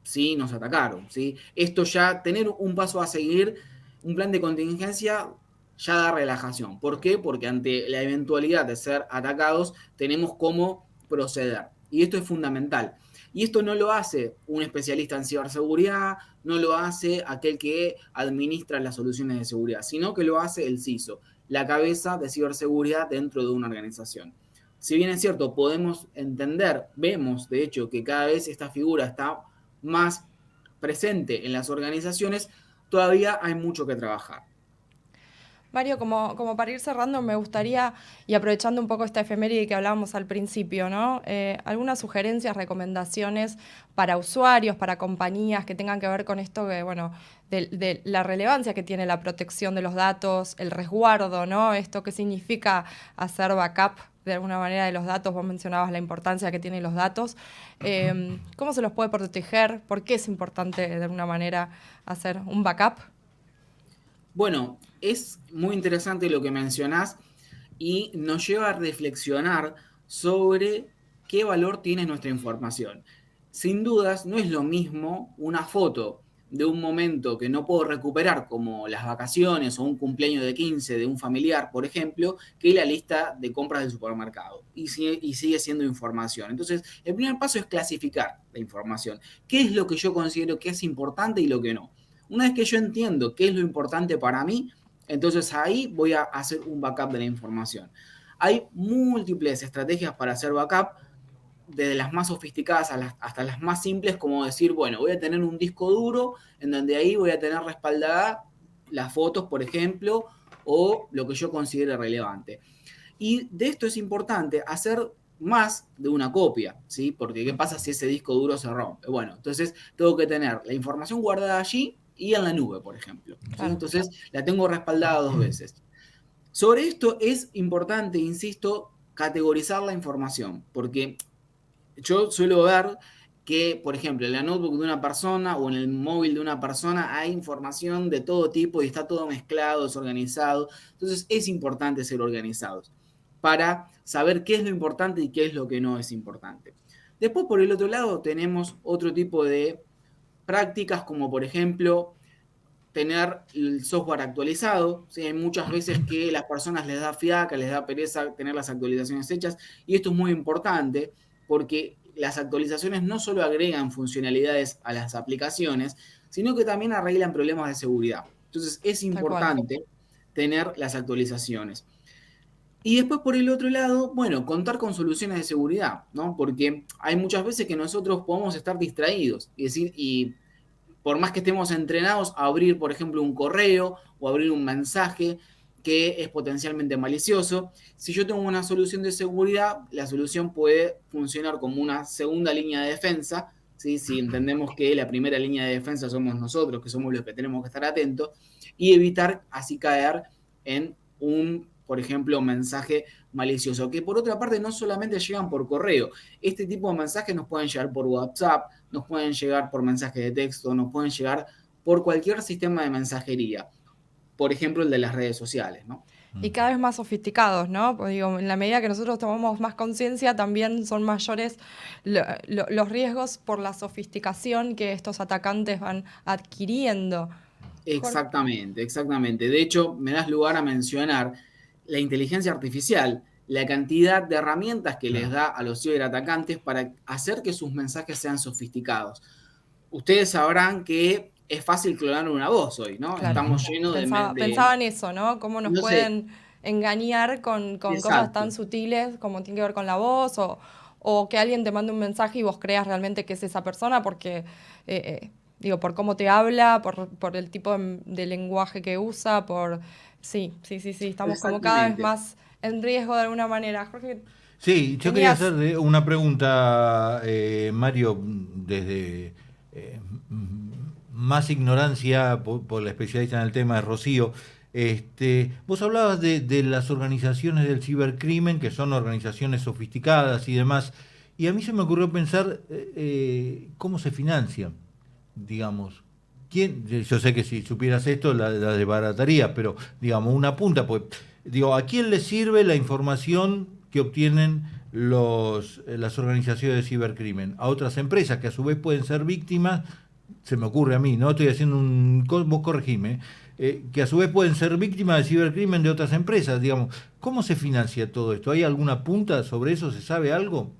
[SPEAKER 11] sí, nos atacaron, ¿sí? Esto ya, tener un paso a seguir, un plan de contingencia, ya da relajación. ¿Por qué? Porque ante la eventualidad de ser atacados, tenemos cómo proceder. Y esto es fundamental. Y esto no lo hace un especialista en ciberseguridad, no lo hace aquel que administra las soluciones de seguridad, sino que lo hace el CISO, la cabeza de ciberseguridad dentro de una organización. Si bien es cierto, podemos entender, vemos de hecho que cada vez esta figura está más presente en las organizaciones, todavía hay mucho que trabajar.
[SPEAKER 7] Mario, como para ir cerrando, me gustaría, y aprovechando un poco esta efeméride que hablábamos al principio, ¿no? Algunas sugerencias, recomendaciones para usuarios, para compañías que tengan que ver con esto que, bueno, de la relevancia que tiene la protección de los datos, el resguardo, ¿no? Esto que significa hacer backup de alguna manera de los datos. Vos mencionabas la importancia que tienen los datos. ¿Cómo se los puede proteger? ¿Por qué es importante de alguna manera hacer un backup?
[SPEAKER 11] Bueno, es muy interesante lo que mencionás y nos lleva a reflexionar sobre qué valor tiene nuestra información. Sin dudas, no es lo mismo una foto de un momento que no puedo recuperar, como las vacaciones o un cumpleaños de 15 de un familiar, por ejemplo, que la lista de compras del supermercado. Y sigue siendo información. Entonces, el primer paso es clasificar la información. ¿Qué es lo que yo considero que es importante y lo que no? Una vez que yo entiendo qué es lo importante para mí, entonces ahí voy a hacer un backup de la información. Hay múltiples estrategias para hacer backup, desde las más sofisticadas hasta las más simples, como decir, bueno, voy a tener un disco duro en donde ahí voy a tener respaldadas las fotos, por ejemplo, o lo que yo considere relevante. Y de esto es importante hacer más de una copia, ¿sí? Porque ¿qué pasa si ese disco duro se rompe? Bueno, entonces tengo que tener la información guardada allí y en la nube, por ejemplo. ¿Sí? Entonces la tengo respaldada 2 veces. Sobre esto es importante, insisto, categorizar la información, porque yo suelo ver que, por ejemplo, en la notebook de una persona o en el móvil de una persona hay información de todo tipo y está todo mezclado, desorganizado. Entonces es importante ser organizados para saber qué es lo importante y qué es lo que no es importante. Después, por el otro lado, tenemos otro tipo de prácticas, como por ejemplo tener el software actualizado. ¿Sí? Hay muchas veces que las personas les da fiaca, les da pereza tener las actualizaciones hechas, y esto es muy importante porque las actualizaciones no solo agregan funcionalidades a las aplicaciones, sino que también arreglan problemas de seguridad. Entonces es importante tener las actualizaciones. Y después, por el otro lado, bueno, contar con soluciones de seguridad, ¿no? Porque hay muchas veces que nosotros podemos estar distraídos y por más que estemos entrenados a abrir, por ejemplo, un correo o abrir un mensaje que es potencialmente malicioso, si yo tengo una solución de seguridad, la solución puede funcionar como una segunda línea de defensa, ¿sí? Si entendemos que la primera línea de defensa somos nosotros, que somos los que tenemos que estar atentos, y evitar así caer en un, por ejemplo, mensaje malicioso, que por otra parte no solamente llegan por correo. Este tipo de mensajes nos pueden llegar por WhatsApp, nos pueden llegar por mensajes de texto, nos pueden llegar por cualquier sistema de mensajería. Por ejemplo, el de las redes sociales, ¿no?
[SPEAKER 7] Y cada vez más sofisticados, ¿no? Pues digo, en la medida que nosotros tomamos más conciencia, también son mayores los riesgos por la sofisticación que estos atacantes van adquiriendo.
[SPEAKER 11] Exactamente, exactamente. De hecho, me das lugar a mencionar la inteligencia artificial, la cantidad de herramientas que les da a los ciberatacantes para hacer que sus mensajes sean sofisticados. Ustedes sabrán que es fácil clonar una voz hoy, ¿no?
[SPEAKER 7] Claro.
[SPEAKER 11] Estamos llenos de...
[SPEAKER 7] Pensaba en eso, ¿no? Cómo nos pueden engañar con cosas tan sutiles como tiene que ver con la voz o que alguien te mande un mensaje y vos creas realmente que es esa persona porque... por cómo te habla, por el tipo de lenguaje que usa, Sí, estamos como cada vez más en riesgo de alguna manera. Jorge,
[SPEAKER 6] sí, yo quería hacer una pregunta, Mario, desde más ignorancia por la especialista en el tema de Rocío. Vos hablabas de las organizaciones del cibercrimen, que son organizaciones sofisticadas y demás, y a mí se me ocurrió pensar cómo se financian, digamos. Yo sé que si supieras esto la desbarataría, pero digamos una punta, pues ¿a quién le sirve la información que obtienen las organizaciones de cibercrimen? A otras empresas que a su vez pueden ser víctimas, se me ocurre a mí, no estoy haciendo vos corregime, que a su vez pueden ser víctimas de cibercrimen de otras empresas, digamos. ¿Cómo se financia todo esto? ¿Hay alguna punta sobre eso? ¿Se sabe algo?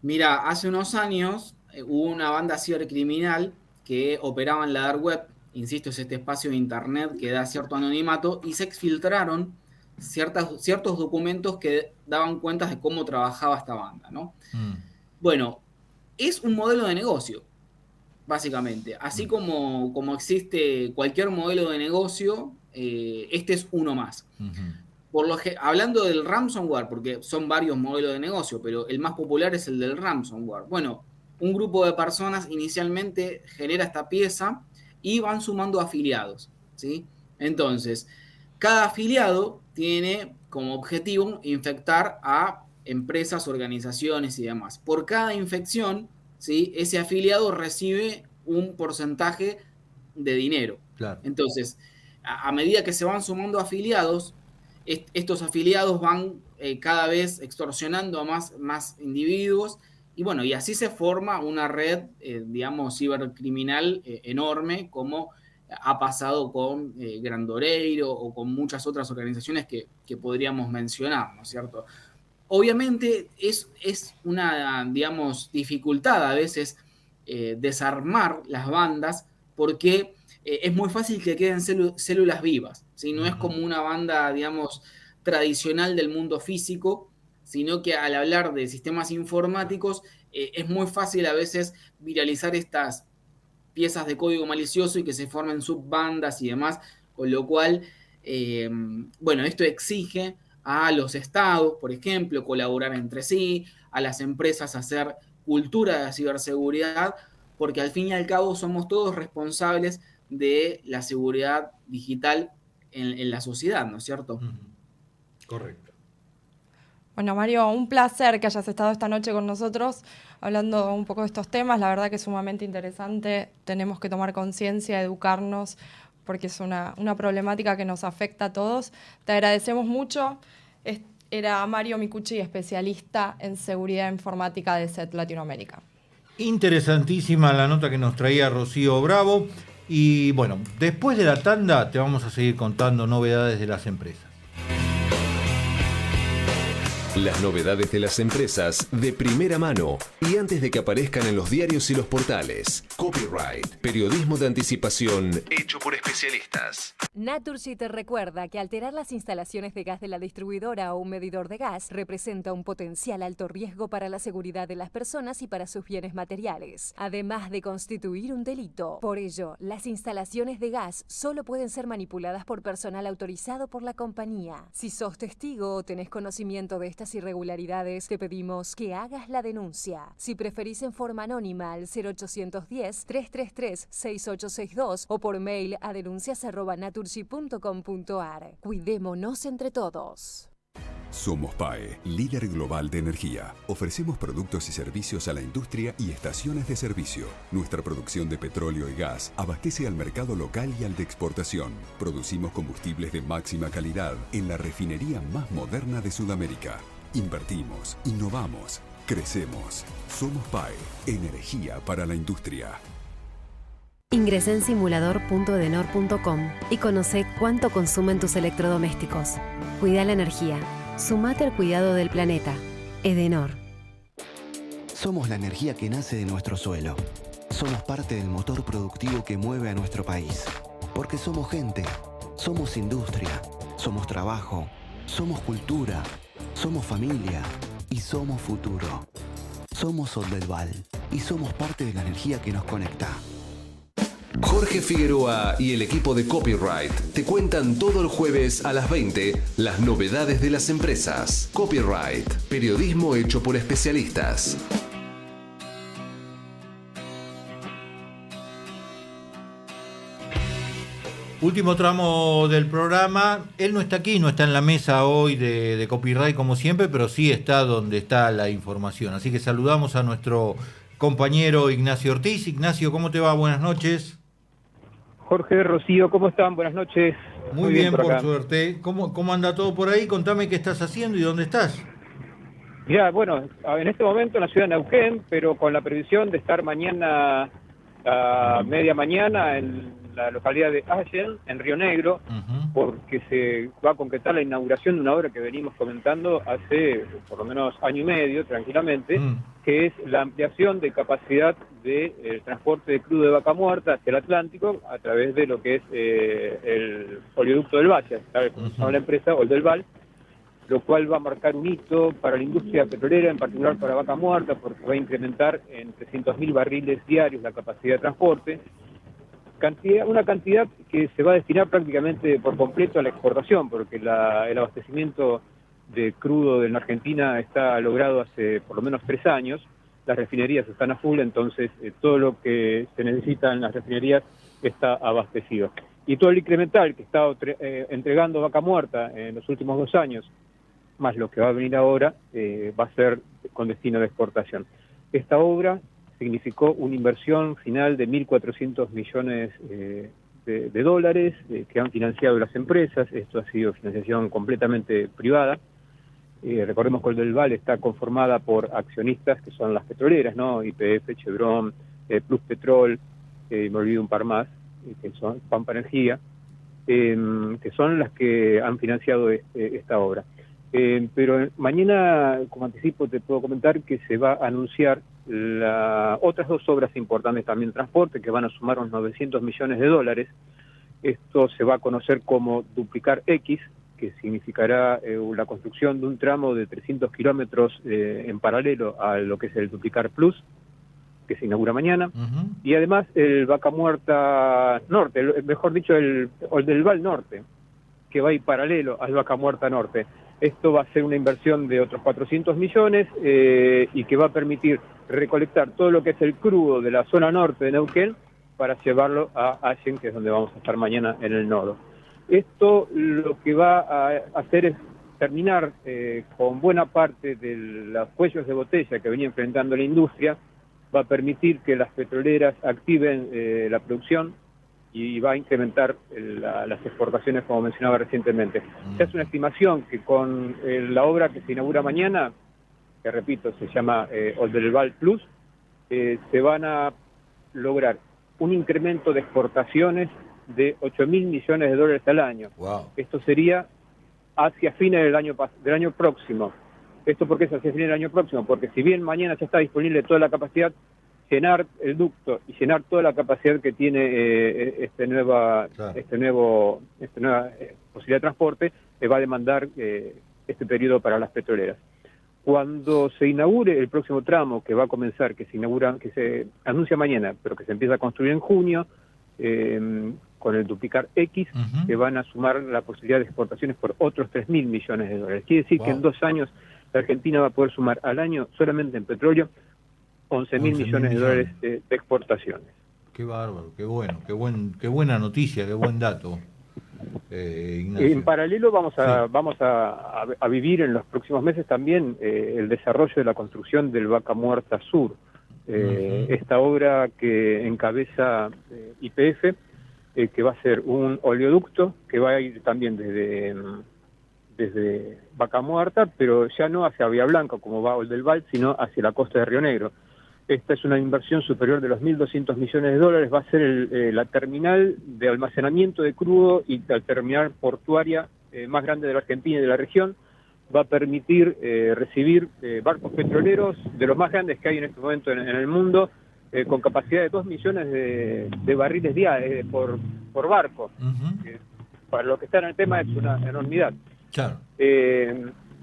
[SPEAKER 11] Mira, hace unos años hubo una banda cibercriminal que operaba en la dark web, insisto, es este espacio de internet que da cierto anonimato, y se exfiltraron ciertos documentos que daban cuenta de cómo trabajaba esta banda, ¿no? Bueno, es un modelo de negocio, básicamente. Así como existe cualquier modelo de negocio, este es uno más. Hablando del ransomware, porque son varios modelos de negocio, pero el más popular es el del ransomware. Bueno, un grupo de personas inicialmente genera esta pieza y van sumando afiliados, ¿sí? Entonces, cada afiliado tiene como objetivo infectar a empresas, organizaciones y demás. Por cada infección, ¿sí?, ese afiliado recibe un porcentaje de dinero.
[SPEAKER 6] Claro.
[SPEAKER 11] Entonces, a medida que se van sumando afiliados, estos afiliados van cada vez extorsionando a más individuos, y bueno, y así se forma una red, digamos, cibercriminal enorme, como ha pasado con Grandoreiro o con muchas otras organizaciones que podríamos mencionar, ¿no es cierto? Obviamente es una, digamos, dificultad a veces desarmar las bandas, porque es muy fácil que queden células vivas, ¿sí? No es como una banda, digamos, tradicional del mundo físico, sino que al hablar de sistemas informáticos es muy fácil a veces viralizar estas piezas de código malicioso y que se formen subbandas y demás, con lo cual, bueno, esto exige a los estados, por ejemplo, colaborar entre sí, a las empresas hacer cultura de ciberseguridad, porque al fin y al cabo somos todos responsables de la seguridad digital en la sociedad, ¿no es cierto?
[SPEAKER 6] Correcto.
[SPEAKER 7] Bueno, Mario, un placer que hayas estado esta noche con nosotros hablando un poco de estos temas. La verdad que es sumamente interesante. Tenemos que tomar conciencia, educarnos, porque es una problemática que nos afecta a todos. Te agradecemos mucho. Era Mario Micucci, especialista en seguridad informática de SET Latinoamérica.
[SPEAKER 6] Interesantísima la nota que nos traía Rocío Bravo. Y bueno, después de la tanda te vamos a seguir contando novedades de las empresas.
[SPEAKER 1] Las novedades de las empresas de primera mano y antes de que aparezcan en los diarios y los portales. Copyright, periodismo de anticipación hecho por especialistas.
[SPEAKER 2] Naturgy te recuerda que alterar las instalaciones de gas de la distribuidora o un medidor de gas representa un potencial alto riesgo para la seguridad de las personas y para sus bienes materiales, además de constituir un delito. Por ello, las instalaciones de gas solo pueden ser manipuladas por personal autorizado por la compañía. Si sos testigo o tenés conocimiento de estas irregularidades, te pedimos que hagas la denuncia. Si preferís en forma anónima al 0810-333-6862 o por mail a denuncias@naturgy.com.ar. Cuidémonos entre todos.
[SPEAKER 3] Somos PAE, líder global de energía. Ofrecemos productos y servicios a la industria y estaciones de servicio. Nuestra producción de petróleo y gas abastece al mercado local y al de exportación. Producimos combustibles de máxima calidad en la refinería más moderna de Sudamérica. Invertimos, innovamos, crecemos. Somos PAE, energía para la industria.
[SPEAKER 4] Ingresá en simulador.edenor.com y conoce cuánto consumen tus electrodomésticos. Cuida la energía. Sumate al cuidado del planeta. Edenor.
[SPEAKER 5] Somos la energía que nace de nuestro suelo. Somos parte del motor productivo que mueve a nuestro país. Porque somos gente, somos industria, somos trabajo, somos cultura, somos familia y somos futuro. Somos Sol del Val y somos parte de la energía que nos conecta.
[SPEAKER 1] Jorge Figueroa y el equipo de Copyright te cuentan todo el jueves a las 20 las novedades de las empresas. Copyright, periodismo hecho por especialistas.
[SPEAKER 6] Último tramo del programa. Él no está aquí, no está en la mesa hoy de Copyright como siempre, pero sí está donde está la información. Así que saludamos a nuestro compañero Ignacio Ortiz. Ignacio, ¿cómo te va? Buenas noches.
[SPEAKER 12] Jorge, Rocío, ¿cómo están? Buenas noches.
[SPEAKER 6] Muy bien, por suerte. ¿Cómo anda todo por ahí? Contame qué estás haciendo y dónde estás.
[SPEAKER 12] Ya, bueno, en este momento en la ciudad de Neuquén, pero con la previsión de estar mañana a media mañana en la localidad de Allen, en Río Negro, porque se va a concretar la inauguración de una obra que venimos comentando hace por lo menos año y medio, tranquilamente, que es la ampliación de capacidad del transporte de crudo de vaca muerta hacia el Atlántico a través de lo que es el oleoducto del Valle, ¿sabes cómo se llama la empresa? O el del Val, lo cual va a marcar un hito para la industria petrolera, en particular para vaca muerta, porque va a incrementar en 300.000 barriles diarios la capacidad de transporte. una cantidad que se va a destinar prácticamente por completo a la exportación, porque el abastecimiento de crudo en Argentina está logrado hace por lo menos 3 años, las refinerías están a full, entonces todo lo que se necesita en las refinerías está abastecido. Y todo el incremental que está entregando Vaca Muerta en los últimos 2 años, más lo que va a venir ahora, va a ser con destino de exportación. Esta obra significó una inversión final de 1.400 millones de dólares que han financiado las empresas. Esto ha sido financiación completamente privada. Recordemos que Oldelval está conformada por accionistas que son las petroleras, ¿no? YPF, Chevron, Plus Petrol, me olvido un par más, que son Pampa Energía, que son las que han financiado esta obra. Pero mañana, como anticipo, te puedo comentar que se va a anunciar otras 2 obras importantes también de transporte, que van a sumar unos 900 millones de dólares. Esto se va a conocer como Duplicar X, que significará la construcción de un tramo de 300 kilómetros en paralelo a lo que es el Duplicar Plus, que se inaugura mañana, y además el Vaca Muerta Norte, mejor dicho, el Oldelval Norte, que va a ir paralelo al Vaca Muerta Norte. Esto va a ser una inversión de otros 400 millones y que va a permitir recolectar todo lo que es el crudo de la zona norte de Neuquén para llevarlo a Allen, que es donde vamos a estar mañana en el nodo. Esto lo que va a hacer es terminar con buena parte de los cuellos de botella que venía enfrentando la industria, va a permitir que las petroleras activen la producción y va a incrementar las exportaciones, como mencionaba recientemente. Se hace una estimación que con la obra que se inaugura mañana, que repito, se llama Oldelval Plus, se van a lograr un incremento de exportaciones de 8.000 millones de dólares al año.
[SPEAKER 6] Wow.
[SPEAKER 12] Esto sería hacia fines del año próximo. ¿Esto por qué es hacia fines del año próximo? Porque si bien mañana ya está disponible toda la capacidad, llenar el ducto y llenar toda la capacidad que tiene esta nueva posibilidad de transporte va a demandar este periodo para las petroleras. Cuando se inaugure el próximo tramo que va a comenzar, que se anuncia mañana, pero que se empieza a construir en junio, con el Duplicar X, que van a sumar la posibilidad de exportaciones por otros 3.000 millones de dólares. Quiere decir que en 2 años la Argentina va a poder sumar al año solamente en petróleo 11.000 millones de dólares de exportaciones.
[SPEAKER 6] Qué bárbaro, qué bueno, qué buena noticia, qué buen dato. Ignacio.
[SPEAKER 12] En paralelo vamos a vivir en los próximos meses también el desarrollo de la construcción del Vaca Muerta Sur. Esta obra que encabeza YPF, que va a ser un oleoducto que va a ir también desde Vaca Muerta, pero ya no hacia Bahía Blanca como va Oldelval, sino hacia la costa de Río Negro. Esta es una inversión superior de los 1.200 millones de dólares, va a ser la terminal de almacenamiento de crudo y la terminal portuaria más grande de la Argentina y de la región. Va a permitir recibir barcos petroleros de los más grandes que hay en este momento en el mundo, con capacidad de 2 millones de barriles diarios por barco. Para los que están en el tema es una enormidad.
[SPEAKER 6] Claro.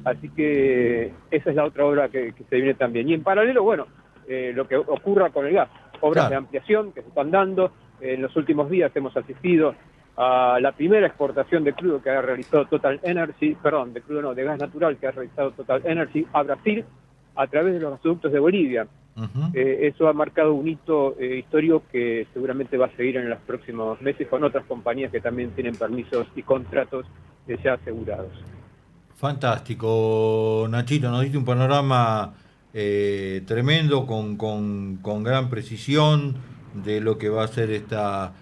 [SPEAKER 12] Así que esa es la otra obra que se viene también. Y en paralelo, bueno, lo que ocurra con el gas, obras de ampliación que se están dando. En los últimos días hemos asistido a la primera exportación de crudo que ha realizado Total Energy, de gas natural que ha realizado Total Energy a Brasil a través de los gasoductos de Bolivia. Eso ha marcado un hito histórico que seguramente va a seguir en los próximos meses con otras compañías que también tienen permisos y contratos ya asegurados.
[SPEAKER 6] Fantástico, Nachito, nos diste un panorama tremendo, con gran precisión de lo que va a ser esta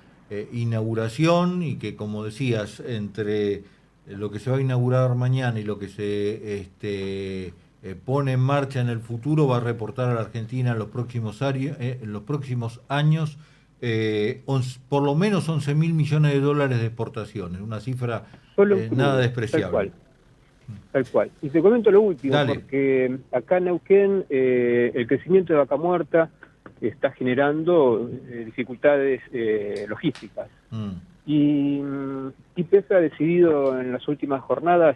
[SPEAKER 6] inauguración, y que, como decías, entre lo que se va a inaugurar mañana y lo que se pone en marcha en el futuro, va a reportar a la Argentina en los próximos años por lo menos 11.000 millones de dólares de exportaciones, una cifra nada despreciable.
[SPEAKER 12] Tal cual. Y te comento lo último,
[SPEAKER 6] Dale.
[SPEAKER 12] porque acá en Neuquén el crecimiento de Vaca Muerta está generando dificultades logísticas. Y YPF ha decidido en las últimas jornadas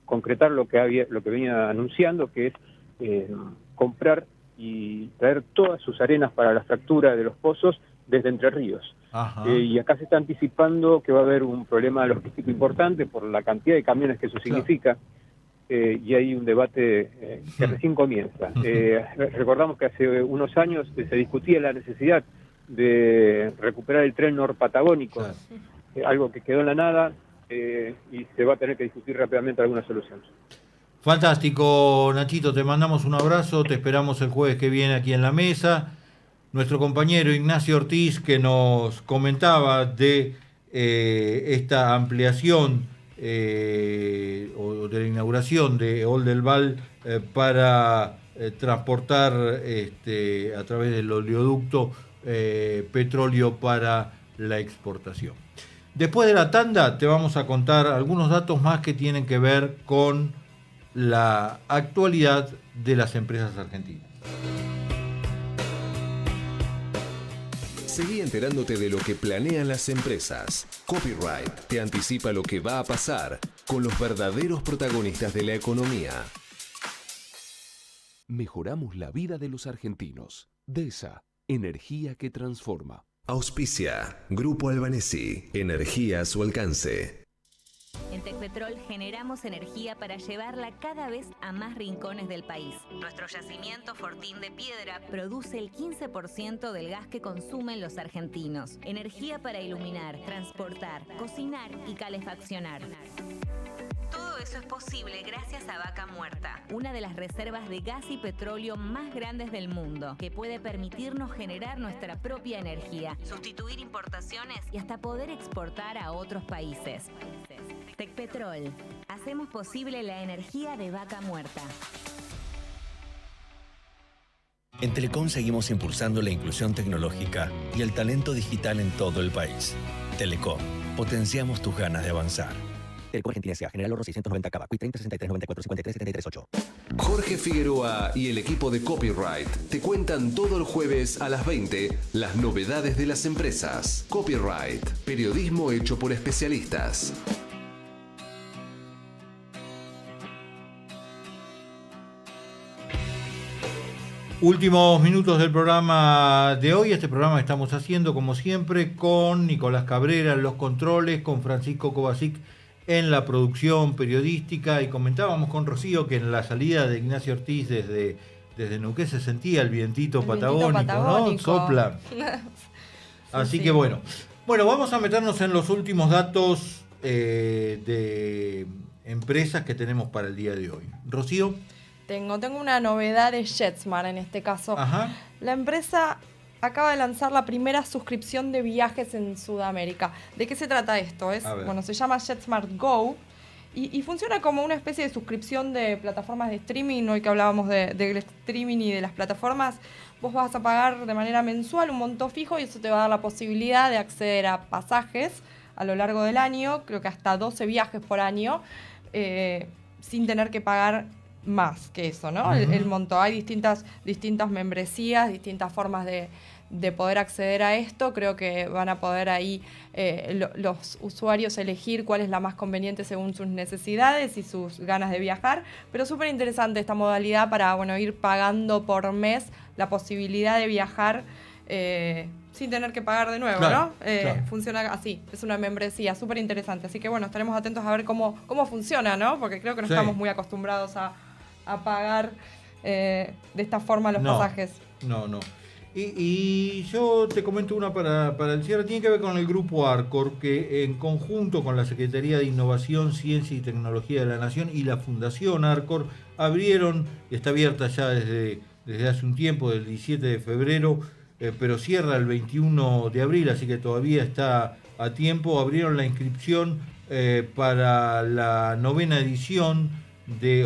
[SPEAKER 12] concretar lo que venía anunciando, que es comprar y traer todas sus arenas para la fractura de los pozos desde Entre Ríos. Y acá se está anticipando que va a haber un problema logístico importante por la cantidad de camiones que eso significa, y hay un debate que recién comienza. Recordamos que hace unos años se discutía la necesidad de recuperar el tren norpatagónico, algo que quedó en la nada, y se va a tener que discutir rápidamente alguna solución.
[SPEAKER 6] Fantástico, Nachito, te mandamos un abrazo, te esperamos el jueves que viene aquí en la mesa. Nuestro compañero Ignacio Ortiz, que nos comentaba de esta ampliación o de la inauguración de Oldelval para transportar a través del oleoducto petróleo para la exportación. Después de la tanda te vamos a contar algunos datos más que tienen que ver con la actualidad de las empresas argentinas.
[SPEAKER 1] Seguí enterándote de lo que planean las empresas. Copyright te anticipa lo que va a pasar con los verdaderos protagonistas de la economía.
[SPEAKER 8] Mejoramos la vida de los argentinos. DESA, energía que transforma.
[SPEAKER 1] Auspicia, Grupo Albanesi, energía a su alcance.
[SPEAKER 9] En Tecpetrol generamos energía para llevarla cada vez a más rincones del país. Nuestro yacimiento Fortín de Piedra produce el 15% del gas que consumen los argentinos. Energía para iluminar, transportar, cocinar y calefaccionar. Todo eso es posible gracias a Vaca Muerta, una de las reservas de gas y petróleo más grandes del mundo, que puede permitirnos generar nuestra propia energía, sustituir importaciones y hasta poder exportar a otros países. Tecpetrol, hacemos posible la energía de Vaca Muerta.
[SPEAKER 10] En Telecom seguimos impulsando la inclusión tecnológica y el talento digital en todo el país. Telecom, potenciamos tus ganas de avanzar. Telecom Argentina S.A. General Oro 690 Cava, Cuit 30 63 94 53 73 8.
[SPEAKER 1] Jorge Figueroa y el equipo de Copyright te cuentan todo el jueves a las 20 las novedades de las empresas. Copyright, periodismo hecho por especialistas.
[SPEAKER 6] Últimos minutos del programa de hoy. Este programa estamos haciendo, como siempre, con Nicolás Cabrera en los controles, con Francisco Kovacic en la producción periodística, y comentábamos con Rocío que en la salida de Ignacio Ortiz desde Neuquén se sentía el vientito patagónico, ¿no? Sopla. Así que bueno, vamos a meternos en los últimos datos de empresas que tenemos para el día de hoy. Rocío.
[SPEAKER 7] Tengo una novedad de JetSmart en este caso.
[SPEAKER 6] Ajá.
[SPEAKER 7] La empresa acaba de lanzar la primera suscripción de viajes en Sudamérica. ¿De qué se trata esto? Se llama JetSmart Go y funciona como una especie de suscripción de plataformas de streaming. Hoy que hablábamos del streaming y de las plataformas, vos vas a pagar de manera mensual un monto fijo y eso te va a dar la posibilidad de acceder a pasajes a lo largo del año, creo que hasta 12 viajes por año, sin tener que pagar más que eso, ¿no? Uh-huh. El monto. Hay distintas membresías, distintas formas de poder acceder a esto. Creo que van a poder ahí los usuarios elegir cuál es la más conveniente según sus necesidades y sus ganas de viajar. Pero súper interesante esta modalidad para ir pagando por mes la posibilidad de viajar sin tener que pagar de nuevo, claro, ¿no? Claro. Funciona así, es una membresía súper interesante. Así que estaremos atentos a ver cómo funciona, ¿no? Porque creo que no estamos muy acostumbrados a pagar de esta forma los pasajes.
[SPEAKER 6] No. Y yo te comento una para el cierre. Tiene que ver con el Grupo Arcor, que en conjunto con la Secretaría de Innovación, Ciencia y Tecnología de la Nación y la Fundación Arcor abrieron, y está abierta ya desde hace un tiempo, del 17 de febrero, pero cierra el 21 de abril, así que todavía está a tiempo. Abrieron la inscripción para la novena edición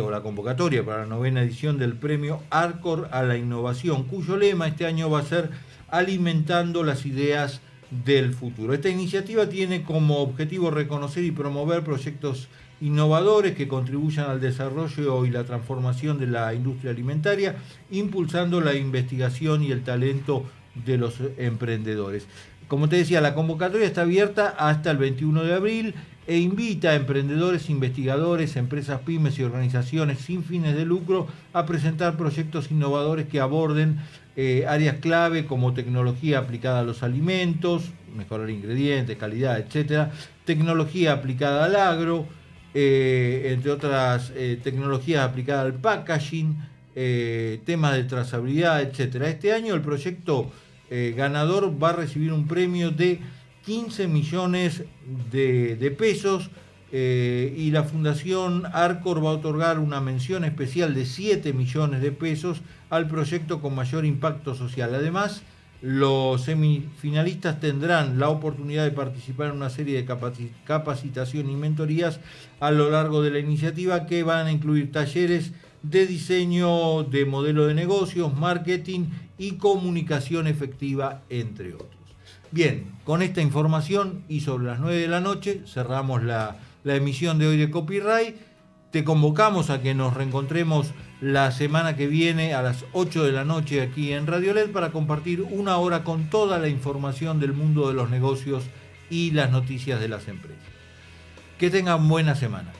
[SPEAKER 6] o la convocatoria para la novena edición del premio Arcor a la Innovación, cuyo lema este año va a ser Alimentando las Ideas del Futuro. Esta iniciativa tiene como objetivo reconocer y promover proyectos innovadores que contribuyan al desarrollo y la transformación de la industria alimentaria, impulsando la investigación y el talento de los emprendedores. Como te decía, la convocatoria está abierta hasta el 21 de abril e invita a emprendedores, investigadores, empresas pymes y organizaciones sin fines de lucro a presentar proyectos innovadores que aborden áreas clave como tecnología aplicada a los alimentos, mejorar ingredientes, calidad, etcétera, tecnología aplicada al agro, entre otras tecnologías aplicadas al packaging, temas de trazabilidad, etcétera. Este año el proyecto ganador va a recibir un premio de 15 millones de pesos y la Fundación Arcor va a otorgar una mención especial de 7 millones de pesos al proyecto con mayor impacto social. Además, los semifinalistas tendrán la oportunidad de participar en una serie de capacitación y mentorías a lo largo de la iniciativa que van a incluir talleres de diseño de modelo de negocios, marketing y comunicación efectiva, entre otros. Bien, con esta información y sobre las 9 de la noche cerramos la emisión de hoy de Copyright. Te convocamos a que nos reencontremos la semana que viene a las 8 de la noche aquí en Radio LED para compartir una hora con toda la información del mundo de los negocios y las noticias de las empresas. Que tengan buena semana.